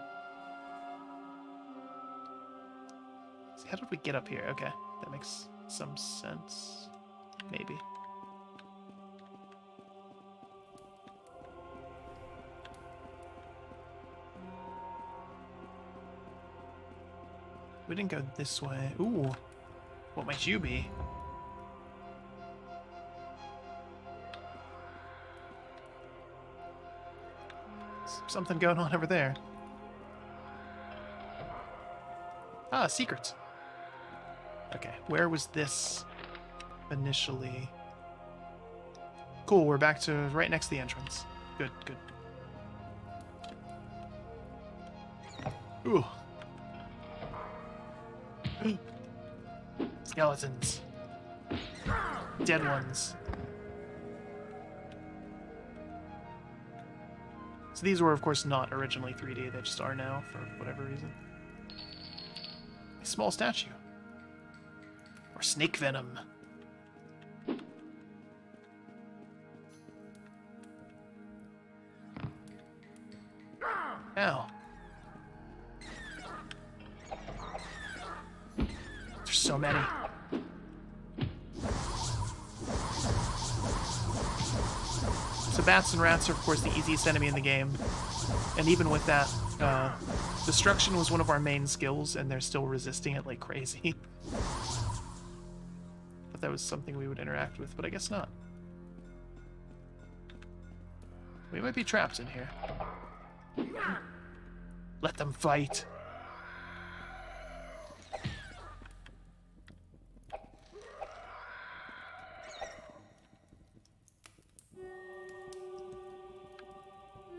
So how did we get up here? Okay, that makes some sense. Maybe. We didn't go this way. Ooh, what might you be? Something going on over there. Ah, a secret. Okay, where was this initially? Cool, we're back to right next to the entrance. Good, good. Ooh. Skeletons. Dead ones. So these were, of course, not originally 3D. They just are now, for whatever reason. A small statue. Or snake venom. Ow. There's so many. So bats and rats are, of course, the easiest enemy in the game. And even with that, destruction was one of our main skills, and they're still resisting it like crazy. But that was something we would interact with, but I guess not. We might be trapped in here. Let them fight.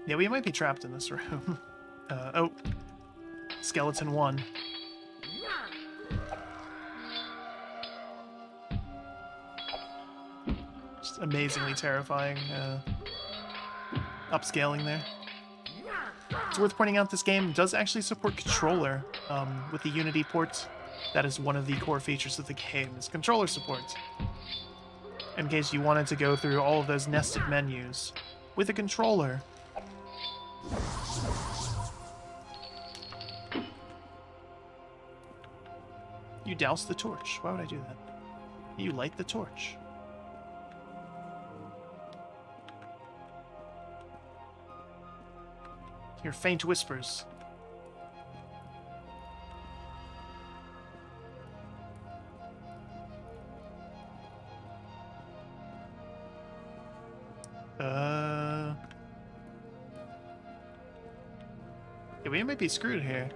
Yeah, we might be trapped in this room. Oh. Skeleton 1. Just amazingly terrifying upscaling there. It's worth pointing out this game does actually support controller with the Unity port. That is one of the core features of the game, is controller support. In case you wanted to go through all of those nested menus with a controller. You douse the torch. Why would I do that? You light the torch. Hear faint whispers. Yeah, we might be screwed here.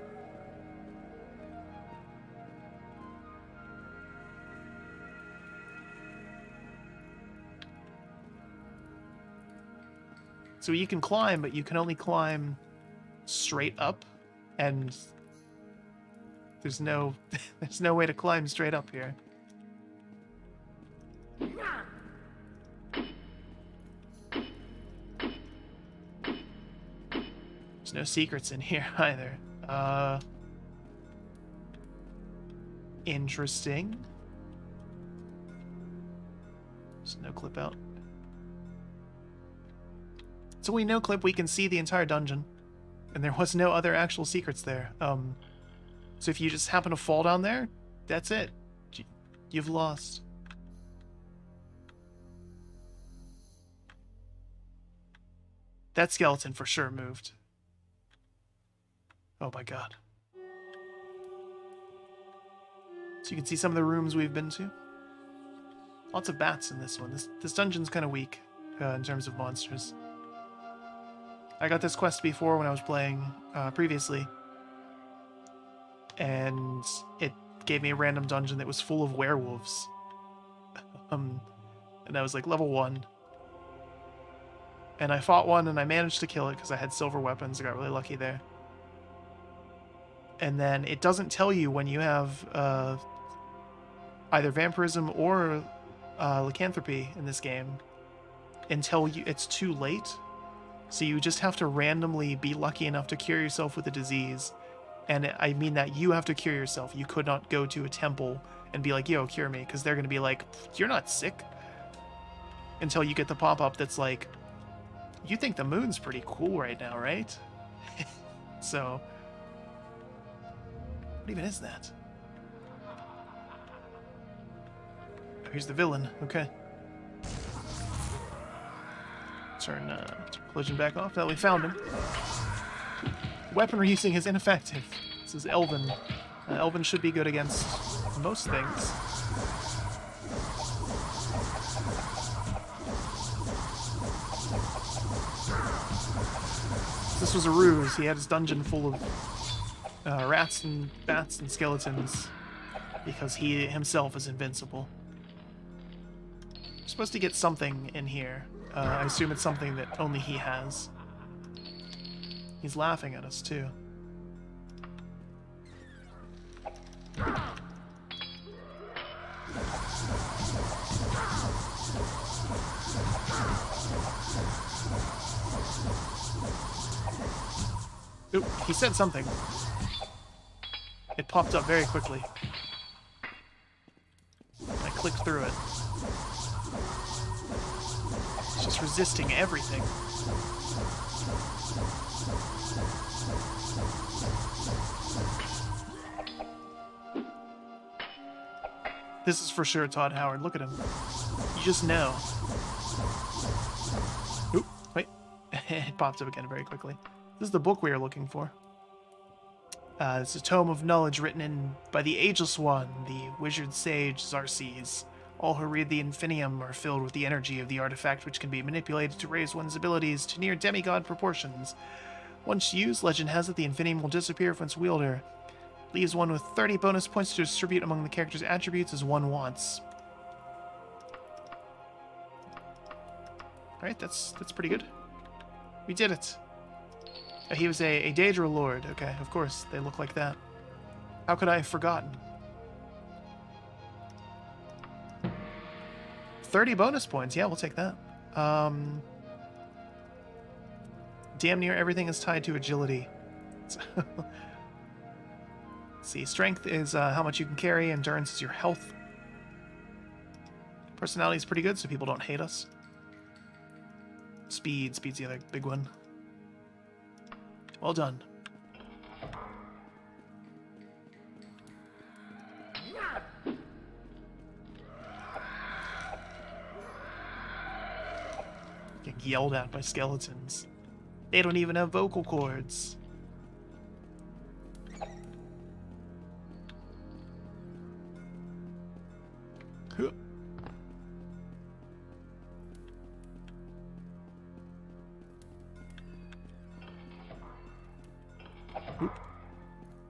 So you can climb, but you can only climb straight up And there's no there's no way to climb straight up here. There's no secrets in here either. Interesting. There's no clip out. So we no clip, we can see the entire dungeon. And there was no other actual secrets there. So if you just happen to fall down there, that's it. You've lost. That skeleton for sure moved. Oh my god. So you can see some of the rooms we've been to. Lots of bats in this one. This dungeon's kind of weak in terms of monsters. I got this quest before when I was playing previously. And it gave me a random dungeon that was full of werewolves. And I was like level 1. And I fought one and I managed to kill it because I had silver weapons. I got really lucky there. And then it doesn't tell you when you have either vampirism or lycanthropy in this game until it's too late. So you just have to randomly be lucky enough to cure yourself with a disease. And I mean that you have to cure yourself. You could not go to a temple and be like, yo, cure me, because they're going to be like, you're not sick. Until you get the pop-up that's like, you think the moon's pretty cool right now, right? So, what even is that? Oh, here's the villain. Okay. Turn collision back off. Now we found him. Weapon reusing is ineffective. This is Elven. Elven should be good against most things. This was a ruse. He had his dungeon full of rats and bats and skeletons because he himself is invincible. We're supposed to get something in here. I assume it's something that only he has. He's laughing at us, too. Oop, he said something. It popped up very quickly. I clicked through it. It's just resisting everything. This is for sure Todd Howard. Look at him. You just know. Oop, wait. It popped up again very quickly. This is the book we are looking for. It's a tome of knowledge written by the Ageless One, the wizard sage Xarces. All who read the Infinium are filled with the energy of the artifact, which can be manipulated to raise one's abilities to near demigod proportions. Once used, legend has it the Infinium will disappear from its wielder. Leaves one with 30 bonus points to distribute among the character's attributes as one wants. Alright, that's pretty good. We did it. He was a Daedra Lord. Okay, of course, they look like that. How could I have forgotten? 30 bonus points. Yeah, we'll take that. Damn near everything is tied to agility. Let's see, strength is how much you can carry. Endurance is your health. Personality is pretty good, so people don't hate us. Speed's the other big one. Well done. Getting yelled at by skeletons. They don't even have vocal cords.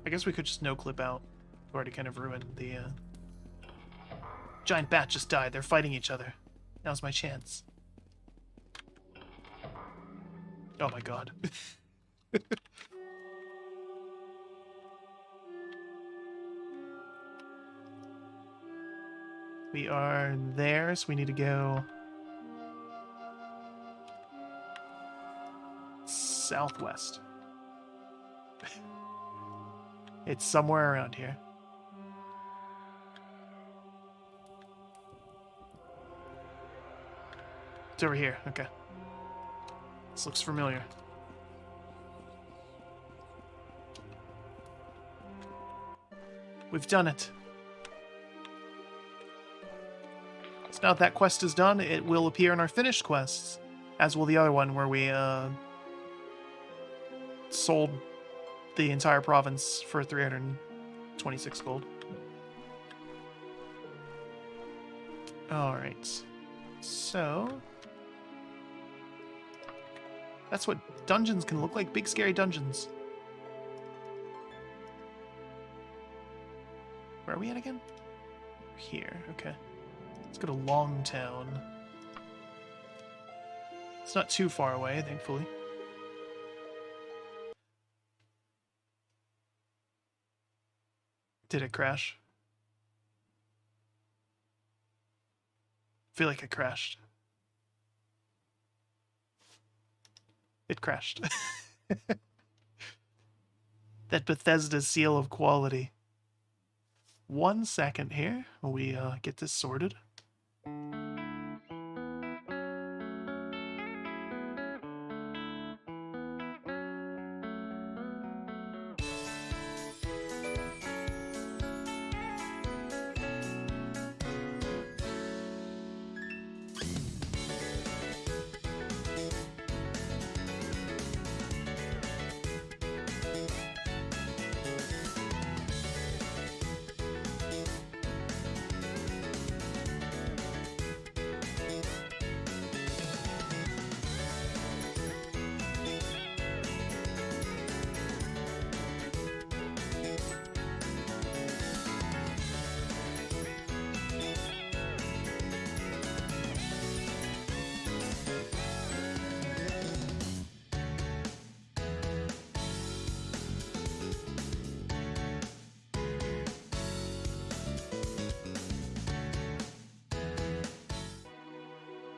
I guess we could just no-clip out. We've already kind of ruined the, Giant bat just died. They're fighting each other. Now's my chance. Oh my god. We are there, so we need to go southwest. It's somewhere around here. It's over here. Okay. This looks familiar. We've done it. So now that quest is done, it will appear in our finished quests, as will the other one where we sold the entire province for 326 gold. Alright. So... that's what dungeons can look like. Big, scary dungeons. Where are we at again? Here. Okay. Let's go to Longtown. It's not too far away, thankfully. Did it crash? I feel like it crashed. It crashed. That Bethesda seal of quality. 1 second here while we get this sorted.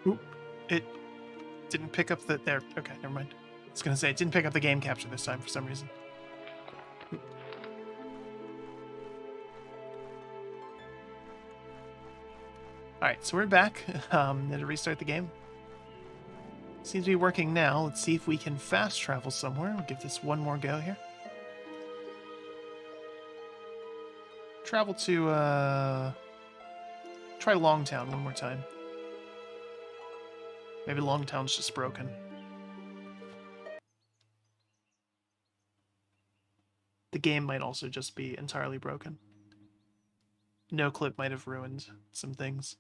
Oop, it didn't pick up the... there. Okay, never mind. I was going to say, it didn't pick up the game capture this time for some reason. Oop. Alright, so we're back. Had to restart the game. Seems to be working now. Let's see if we can fast travel somewhere. We'll give this one more go here. Travel to, try Longtown one more time. Maybe Longtown's just broken. The game might also just be entirely broken. No clip might have ruined some things.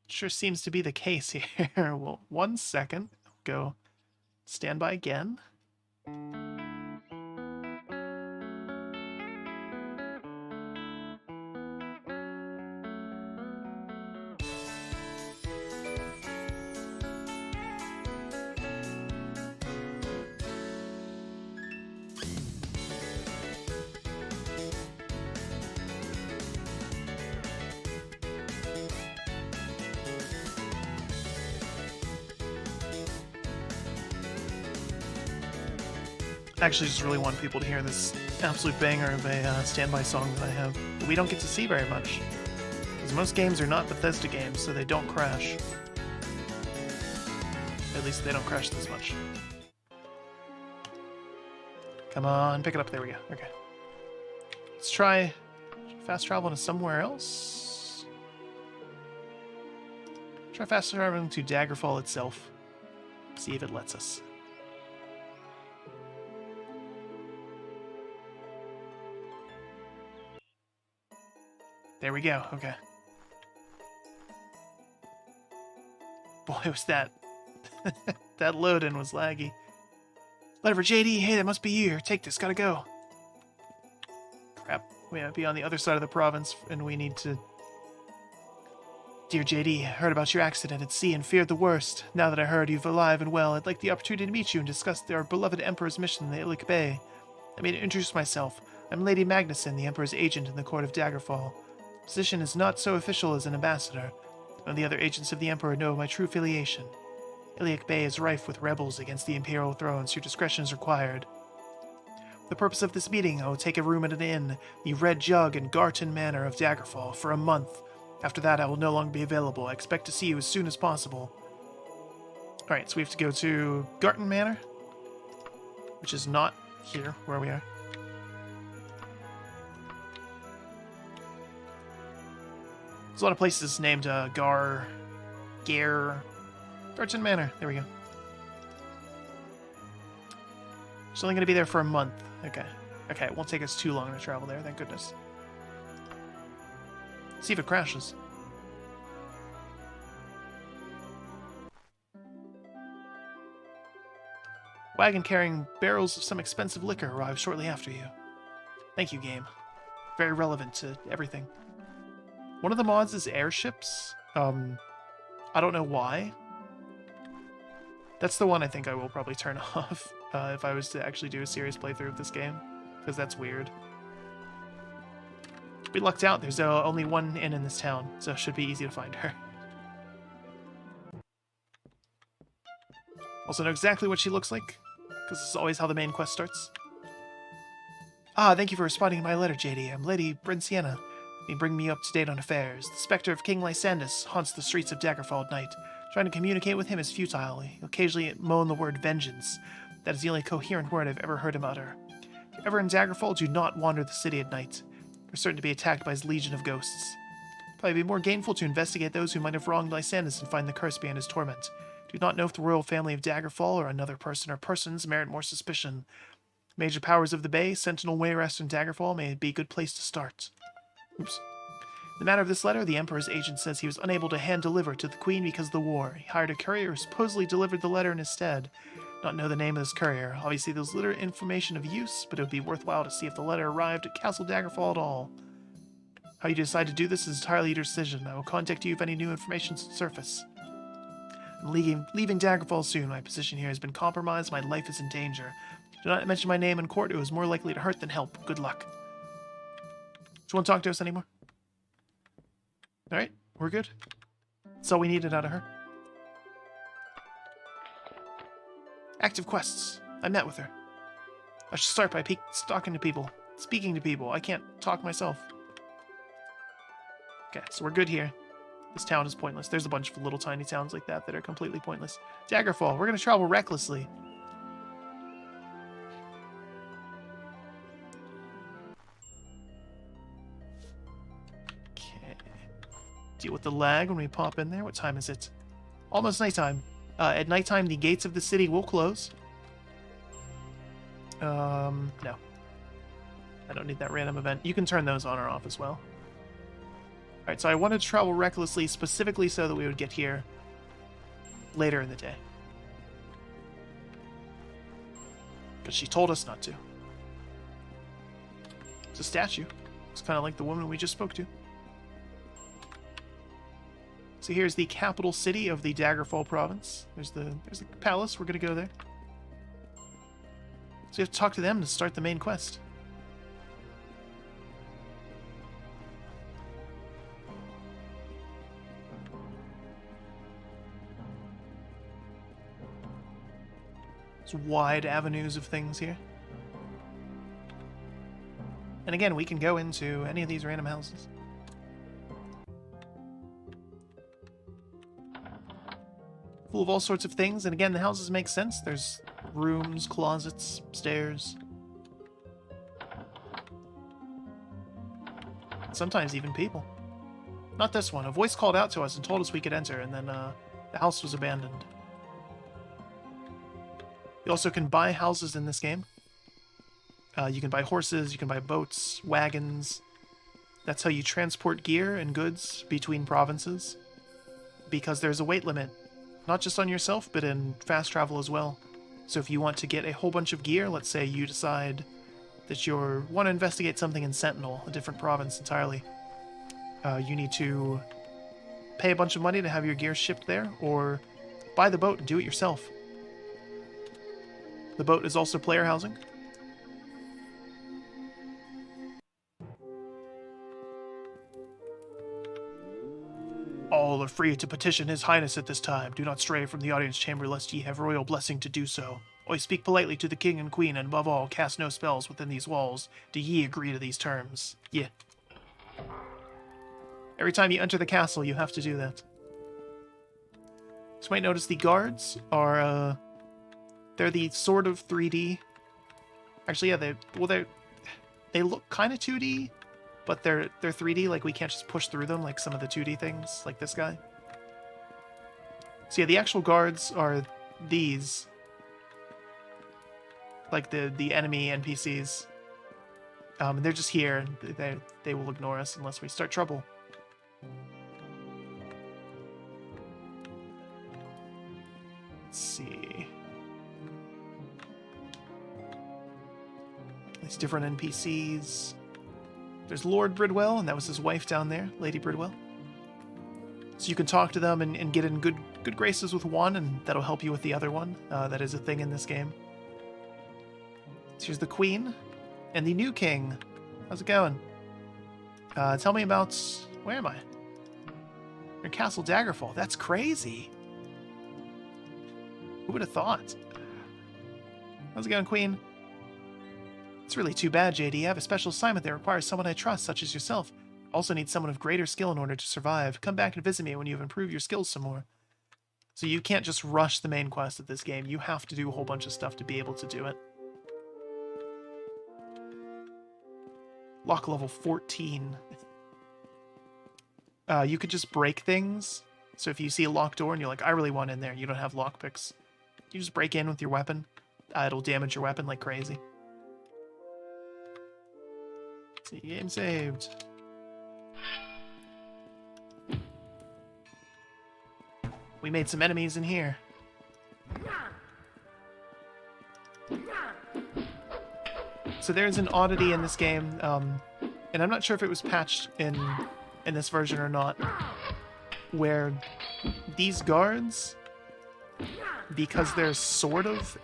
Sure seems to be the case here. Well, 1 second. Go stand by again. I actually just really want people to hear this absolute banger of a standby song that I have that we don't get to see very much. Because most games are not Bethesda games, so they don't crash. At least they don't crash this much. Come on, pick it up. There we go. Okay. Let's try fast travel to somewhere else. Try fast traveling to Daggerfall itself. See if it lets us. There we go, okay. Boy, was that... that load-in was laggy. Letter for JD, hey, that must be you. Here, take this, gotta go. Crap, we might be on the other side of the province, and we need to Dear JD, I heard about your accident at sea and feared the worst. Now that I heard you're alive and well, I'd like the opportunity to meet you and discuss our beloved Emperor's mission in the Ilic Bay. I may introduce myself. I'm Lady Magnuson, the Emperor's agent in the court of Daggerfall. Position is not so official as an ambassador. None of the other agents of the Emperor know my true affiliation. Iliac Bay is rife with rebels against the Imperial throne, so your discretion is required. For the purpose of this meeting, I will take a room at an inn, the Red Jug in Garton Manor of Daggerfall, for a month. After that, I will no longer be available. I expect to see you as soon as possible. Alright, so we have to go to Garton Manor, which is not here, where we are. There's a lot of places named Garton Manor. There we go. It's only going to be there for a month. Okay. Okay, it won't take us too long to travel there, thank goodness. See if it crashes. Wagon carrying barrels of some expensive liquor arrived shortly after you. Thank you, game. Very relevant to everything. One of the mods is airships. I don't know why. That's the one I think I will probably turn off if I was to actually do a serious playthrough of this game, because that's weird. We lucked out. There's only one inn in this town, so it should be easy to find her. Also know exactly what she looks like, because this is always how the main quest starts. Ah, thank you for responding to my letter, JD. I'm Lady Brinciana. You bring me up to date on affairs. The specter of King Lysandus haunts the streets of Daggerfall at night. Trying to communicate with him is futile. He'll occasionally moan the word vengeance. That is the only coherent word I've ever heard him utter. If you're ever in Daggerfall, do not wander the city at night. You're certain to be attacked by his legion of ghosts. Probably be more gainful to investigate those who might have wronged Lysandus and find the curse behind his torment. Do not know if the royal family of Daggerfall or another person or persons merit more suspicion. Major powers of the Bay, Sentinel Wayrest, and Daggerfall may be a good place to start. Oops. In the matter of this letter, the Emperor's agent says he was unable to hand-deliver it to the Queen because of the war. He hired a courier who supposedly delivered the letter in his stead. Not know the name of this courier. Obviously, there's little information of use, but it would be worthwhile to see if the letter arrived at Castle Daggerfall at all. How you decide to do this is entirely your decision. I will contact you if any new information surface. I'm leaving Daggerfall soon. My position here has been compromised. My life is in danger. Do not mention my name in court. It was more likely to hurt than help. Good luck. Do you want to talk to us anymore? Alright, we're good. That's all we needed out of her. Active quests. I met with her. I should start by speaking to people. I can't talk myself. Okay, so we're good here. This town is pointless. There's a bunch of little tiny towns like that that are completely pointless. Daggerfall. We're going to travel recklessly. Okay. Deal with the lag when we pop in there. What time is it? Almost nighttime. At nighttime, the gates of the city will close. No. I don't need that random event. You can turn those on or off as well. Alright, so I wanted to travel recklessly specifically so that we would get here later in the day. But she told us not to. It's a statue. It's kind of like the woman we just spoke to. So here's the capital city of the Daggerfall province. There's the palace. We're going to go there. So you have to talk to them to start the main quest. There's wide avenues of things here. And again, we can go into any of these random houses. Full of all sorts of things, and again, the houses make sense. There's rooms, closets, stairs. Sometimes even people. Not this one. A voice called out to us and told us we could enter, and then the house was abandoned. You also can buy houses in this game. You can buy horses, you can buy boats, wagons. That's how you transport gear and goods between provinces. Because there's a weight limit. Not just on yourself, but in fast travel as well. So if you want to get a whole bunch of gear, let's say you decide that you want to investigate something in Sentinel, a different province entirely. You need to pay a bunch of money to have your gear shipped there, or buy the boat and do it yourself. The boat is also player housing. All are free to petition His Highness at this time. Do not stray from the audience chamber, lest ye have royal blessing to do so. Or speak politely to the king and queen, and above all, cast no spells within these walls. Do ye agree to these terms? Yeah. Every time you enter the castle, you have to do that. So you might notice the guards are, they're the sort of 3D. Actually, yeah, they look kind of 2D, but they're 3D. Like, we can't just push through them like some of the 2D things, like this guy. So yeah, the actual guards are these, like the enemy NPCs. And they're just here. They will ignore us unless we start trouble. Let's see. These different NPCs. There's Lord Bridwell, and that was his wife down there, Lady Bridwell. So you can talk to them and get in good graces with one, and that'll help you with the other one. That is a thing in this game. So here's the Queen and the new King. How's it going? Tell me about... Where am I? Your Castle Daggerfall. That's crazy. Who would have thought? How's it going, Queen? It's really too bad, JD. I have a special assignment that requires someone I trust, such as yourself. Also need someone of greater skill in order to survive. Come back and visit me when you've improved your skills some more. So you can't just rush the main quest of this game. You have to do a whole bunch of stuff to be able to do it. Lock level 14. You could just break things. So if you see a locked door and you're like, I really want in there, you don't have lockpicks. You just break in with your weapon. It'll damage your weapon like crazy. See, game saved. We made some enemies in here. So there's an oddity in this game, and I'm not sure if it was patched in this version or not, where these guards, because they're sort of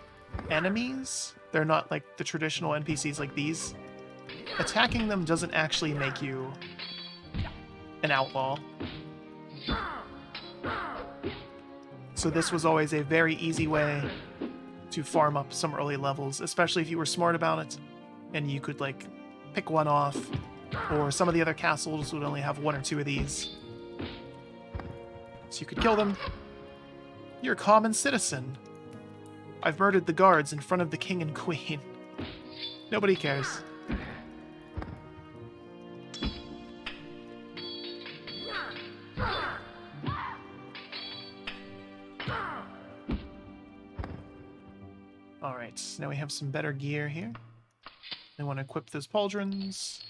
enemies, they're not like the traditional NPCs like these, attacking them doesn't actually make you an outlaw. So this was always a very easy way to farm up some early levels, especially if you were smart about it, and you could like pick one off, or some of the other castles would only have one or two of these. So you could kill them. You're a common citizen. I've murdered the guards in front of the king and queen. Nobody cares. Alright, now we have some better gear here. I want to equip those pauldrons.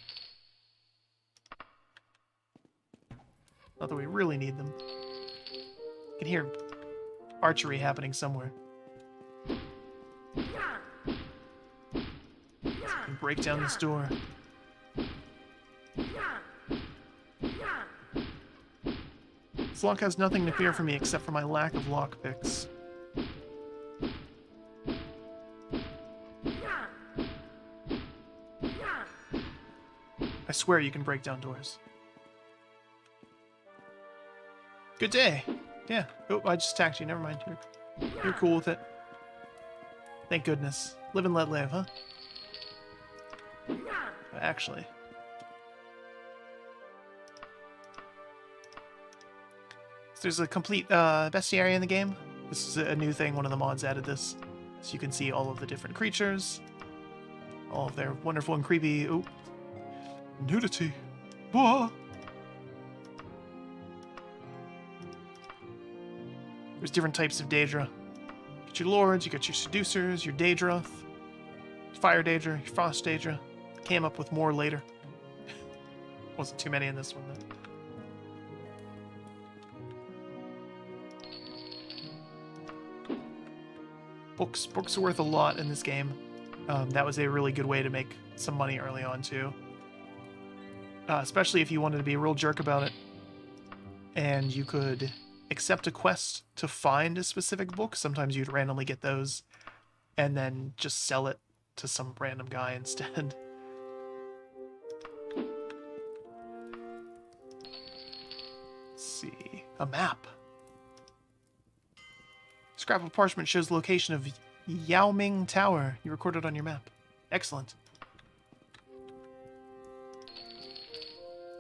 Not that we really need them. You can hear archery happening somewhere. And break down this door. This lock has nothing to fear from me except for my lack of lockpicks. I swear you can break down doors. Good day. Yeah. Oh, I just attacked you. Never mind. You're cool with it. Thank goodness. Live and let live, huh? Actually. So there's a complete bestiary in the game. This is a new thing. One of the mods added this. So you can see all of the different creatures. All of their wonderful and creepy... Oh. Nudity. Whoa. There's different types of Daedra. You get your lords, you get your seducers, your Daedra, fire Daedra, your frost Daedra. Came up with more later. Wasn't too many in this one though. Books are worth a lot in this game. That was a really good way to make some money early on too. Especially if you wanted to be a real jerk about it. and you could accept a quest to find a specific book. Sometimes you'd randomly get those, and then just sell it to some random guy instead. Let's see. A map. Scrap of parchment shows the location of Yao Ming Tower. You recorded on your map. Excellent.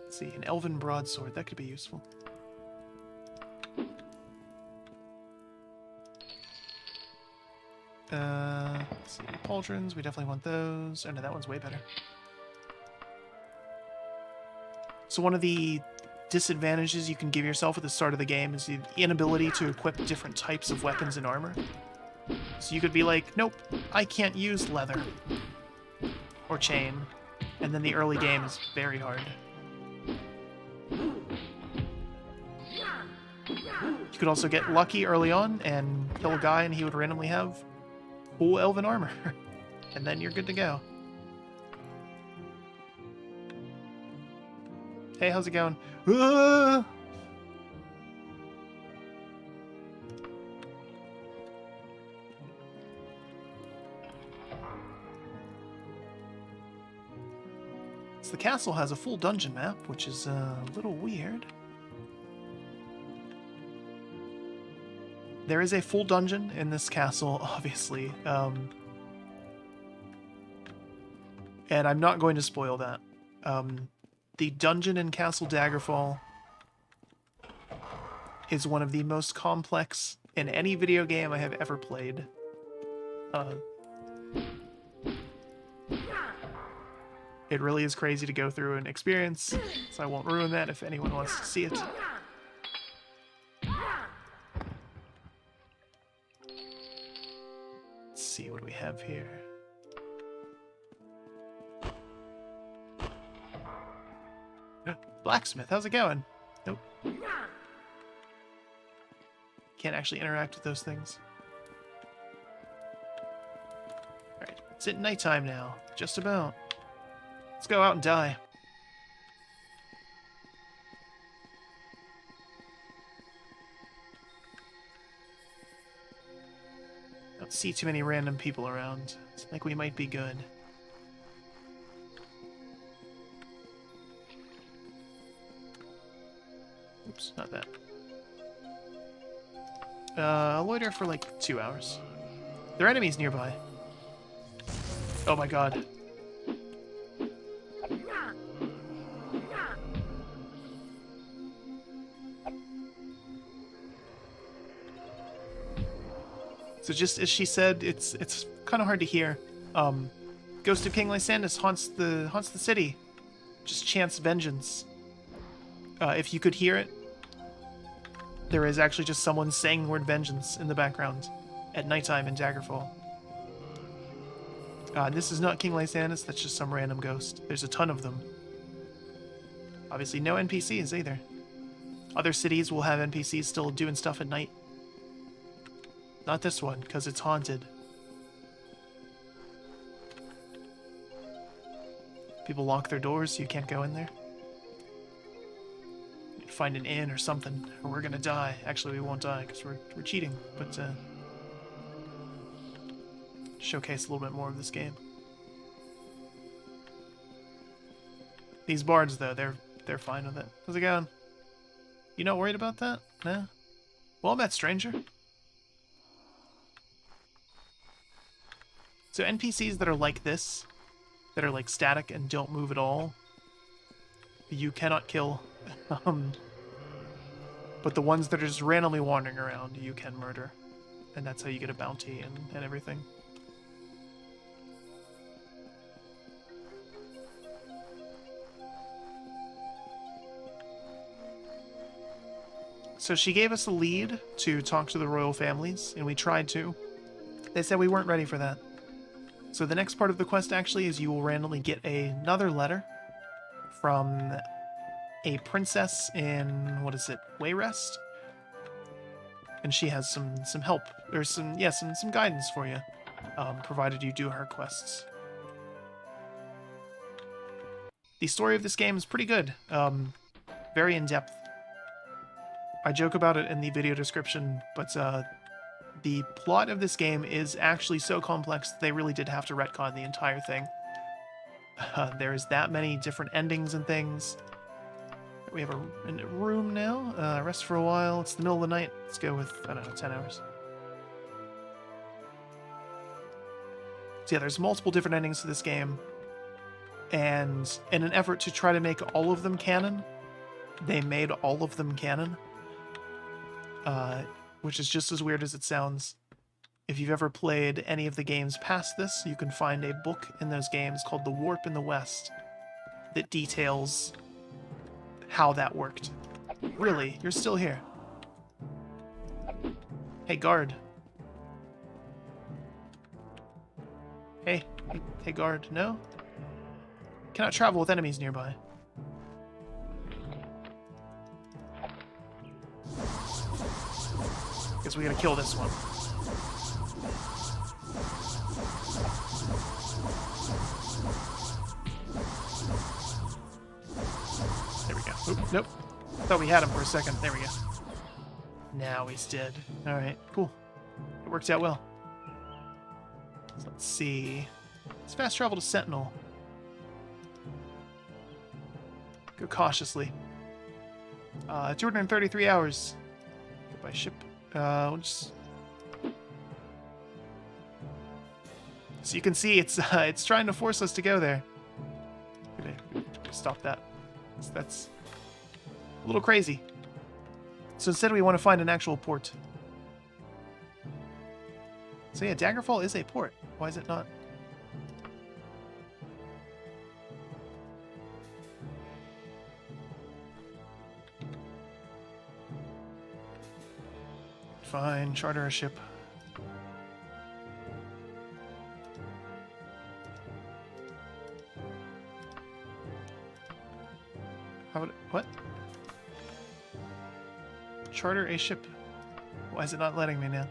Let's see. An elven broadsword. That could be useful. Let's see. Pauldrons. We definitely want those. Oh no, that one's way better. So one of the disadvantages you can give yourself at the start of the game is the inability to equip different types of weapons and armor. So you could be like, nope, I can't use leather or chain, and then the early game is very hard. You could also get lucky early on and kill a guy and he would randomly have full elven armor, and then you're good to go. Hey, how's it going? Ah! So the castle has a full dungeon map, which is a little weird. There is a full dungeon in this castle, obviously. And I'm not going to spoil that. The dungeon in Castle Daggerfall is one of the most complex in any video game I have ever played. It really is crazy to go through and experience, so I won't ruin that if anyone wants to see it. Let's see what we have here. Blacksmith, how's it going? Nope. Can't actually interact with those things. Alright, it's at nighttime now. Just about. Let's go out and die. Don't see too many random people around. I think we might be good. Oops, not that. I'll loiter for like 2 hours. There are enemies nearby. Oh my god. So just as she said, it's kind of hard to hear. Ghost of King Lysanus haunts the city. Just chants vengeance. If you could hear it, there is actually just someone saying the word vengeance in the background at nighttime in Daggerfall. This is not King Lysanus, that's just some random ghost. There's a ton of them. Obviously no NPCs either. Other cities will have NPCs still doing stuff at night. Not this one, because it's haunted. People lock their doors so you can't go in there. Find an inn or something, or we're gonna die. Actually, we won't die because we're cheating, but showcase a little bit more of this game. These bards, though, they're fine with it. How's it going? You not worried about that? No? Well met, stranger. So NPCs that are like this, that are like static and don't move at all, you cannot kill. But the ones that are just randomly wandering around, you can murder. And that's how you get a bounty and everything. So she gave us a lead to talk to the royal families, and we tried to. They said we weren't ready for that. So the next part of the quest actually is you will randomly get another letter from a princess in, what is it, Wayrest? And she has some help, or some guidance for you, provided you do her quests. The story of this game is pretty good, very in-depth. I joke about it in the video description, but the plot of this game is actually so complex they really did have to retcon the entire thing. There's that many different endings and things. We have a room now. Rest for a while. It's the middle of the night. Let's go with, I don't know, 10 hours. So yeah, there's multiple different endings to this game. And in an effort to try to make all of them canon, they made all of them canon. Which is just as weird as it sounds. If you've ever played any of the games past this, you can find a book in those games called The Warp in the West that details how that worked. Really? You're still here? Hey, guard. Hey, guard. No? Cannot travel with enemies nearby. Guess we gotta kill this one. There we go. Oop, nope. Thought we had him for a second. There we go. Now he's dead. Alright, cool. It worked out well. So let's see. Let's fast travel to Sentinel. Go cautiously. 233 hours. Go by ship. We'll just... So you can see it's trying to force us to go there. Gonna stop that. That's a little crazy. So instead we want to find an actual port. So yeah, Daggerfall is a port. Why is it not? Fine, charter a ship. How would it, what? Charter a ship. Why is it not letting me now?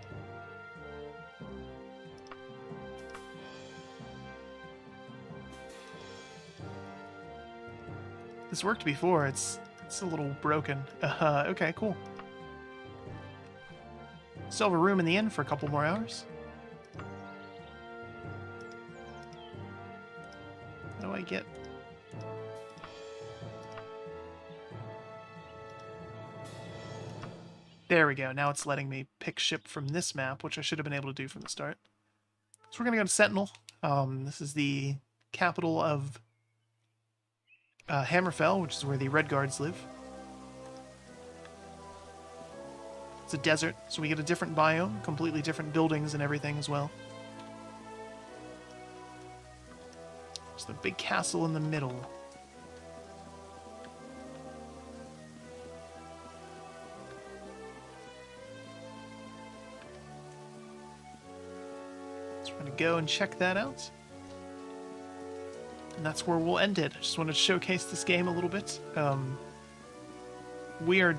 This worked before. It's a little broken. Okay, cool. Still have a room in the inn for a couple more hours. How do I get... There we go. Now it's letting me pick ship from this map, which I should have been able to do from the start. So we're going to go to Sentinel. This is the capital of Hammerfell, which is where the Red Guards live. It's a desert, so we get a different biome, completely different buildings and everything as well. There's the big castle in the middle. So we're going to go and check that out. And that's where we'll end it. I just wanted to showcase this game a little bit. We are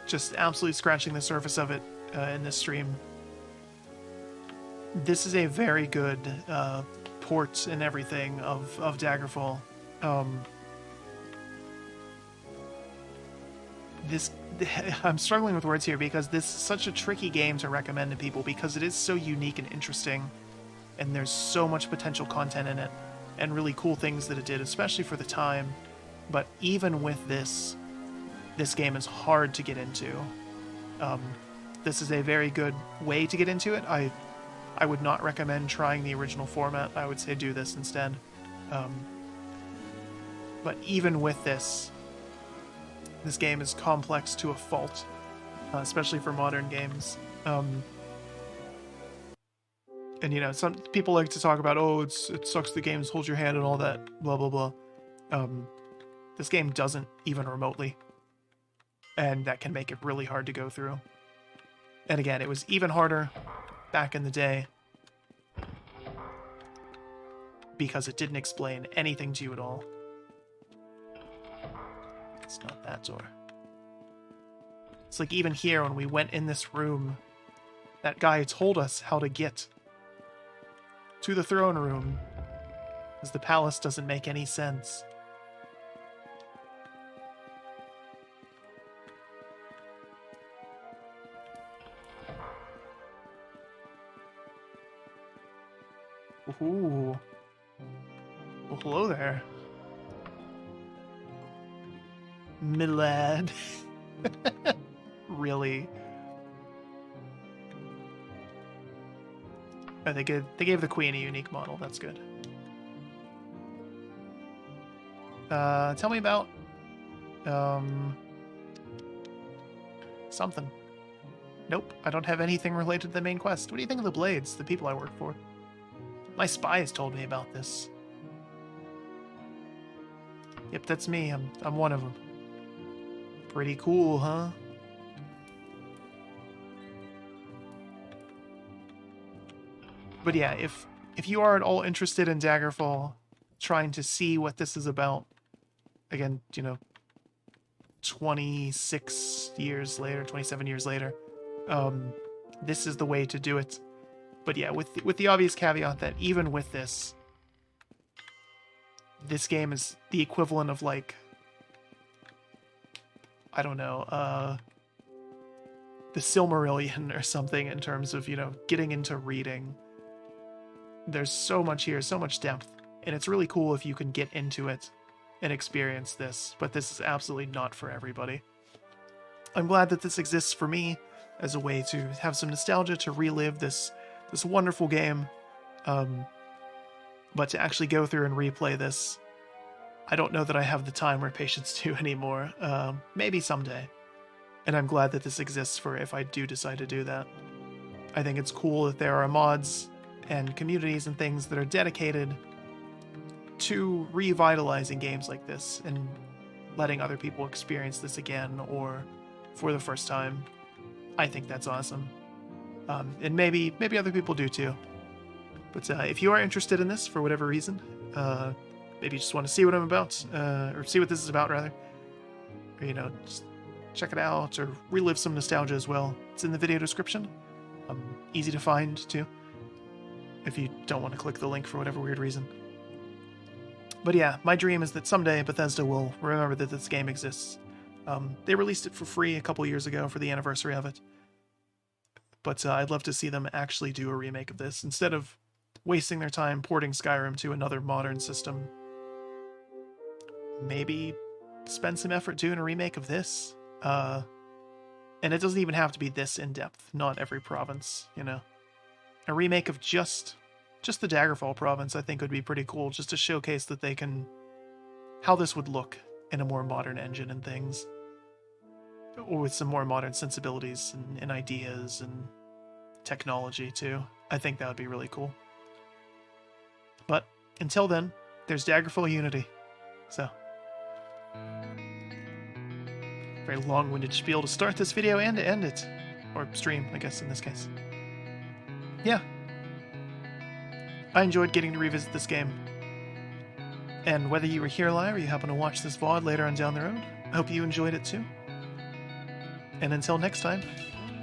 just absolutely scratching the surface of it in this stream. This is a very good port and everything of Daggerfall. I'm struggling with words here because this is such a tricky game to recommend to people because it is so unique and interesting, and there's so much potential content in it and really cool things that it did, especially for the time. But even with this game is hard to get into. This is a very good way to get into it. I would not recommend trying the original format. I would say do this instead. But even with this game is complex to a fault, especially for modern games. And you know, some people like to talk about, oh, it sucks the games hold your hand and all that, blah blah blah. This game doesn't even remotely. And that can make it really hard to go through. And again, it was even harder back in the day because it didn't explain anything to you at all. It's not that door. It's like even here when we went in this room, that guy told us how to get to the throne room, because the palace doesn't make any sense. Ooh. Well, hello there. Milad. Really? Oh, they gave the queen a unique model. That's good. Tell me about something. Nope, I don't have anything related to the main quest. What do you think of the Blades, the people I work for? My spies told me about this. Yep, that's me. I'm one of them. Pretty cool, huh? But yeah, if you are at all interested in Daggerfall, trying to see what this is about, again, 26 years later, 27 years later, this is the way to do it. But yeah, with the obvious caveat that even with this game is the equivalent of, like, I don't know, the Silmarillion or something in terms of, getting into reading. There's so much here, so much depth, and it's really cool if you can get into it and experience this, but this is absolutely not for everybody. I'm glad that this exists for me as a way to have some nostalgia, to relive this wonderful game, but to actually go through and replay this, I don't know that I have the time or patience to anymore. Maybe someday. And I'm glad that this exists for if I do decide to do that. I think it's cool that there are mods and communities and things that are dedicated to revitalizing games like this and letting other people experience this again or for the first time. I think that's awesome. And maybe other people do too. But if you are interested in this for whatever reason, maybe you just want to see what I'm about, or see what this is about rather, or just check it out or relive some nostalgia as well. It's in the video description. Easy to find too, if you don't want to click the link for whatever weird reason. But yeah, my dream is that someday Bethesda will remember that this game exists. They released it for free a couple years ago for the anniversary of it. But I'd love to see them actually do a remake of this, instead of wasting their time porting Skyrim to another modern system. Maybe spend some effort doing a remake of this. And it doesn't even have to be this in-depth, not every province, A remake of just the Daggerfall province, I think, would be pretty cool, just to showcase that they can... how this would look in a more modern engine and things. Or with some more modern sensibilities and ideas and technology, too. I think that would be really cool. But, until then, there's Daggerfall Unity. So... very long-winded to be able to start this video and to end it. Or stream, I guess, in this case. Yeah. I enjoyed getting to revisit this game. And whether you were here live or you happen to watch this VOD later on down the road, I hope you enjoyed it too. And until next time,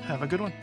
have a good one.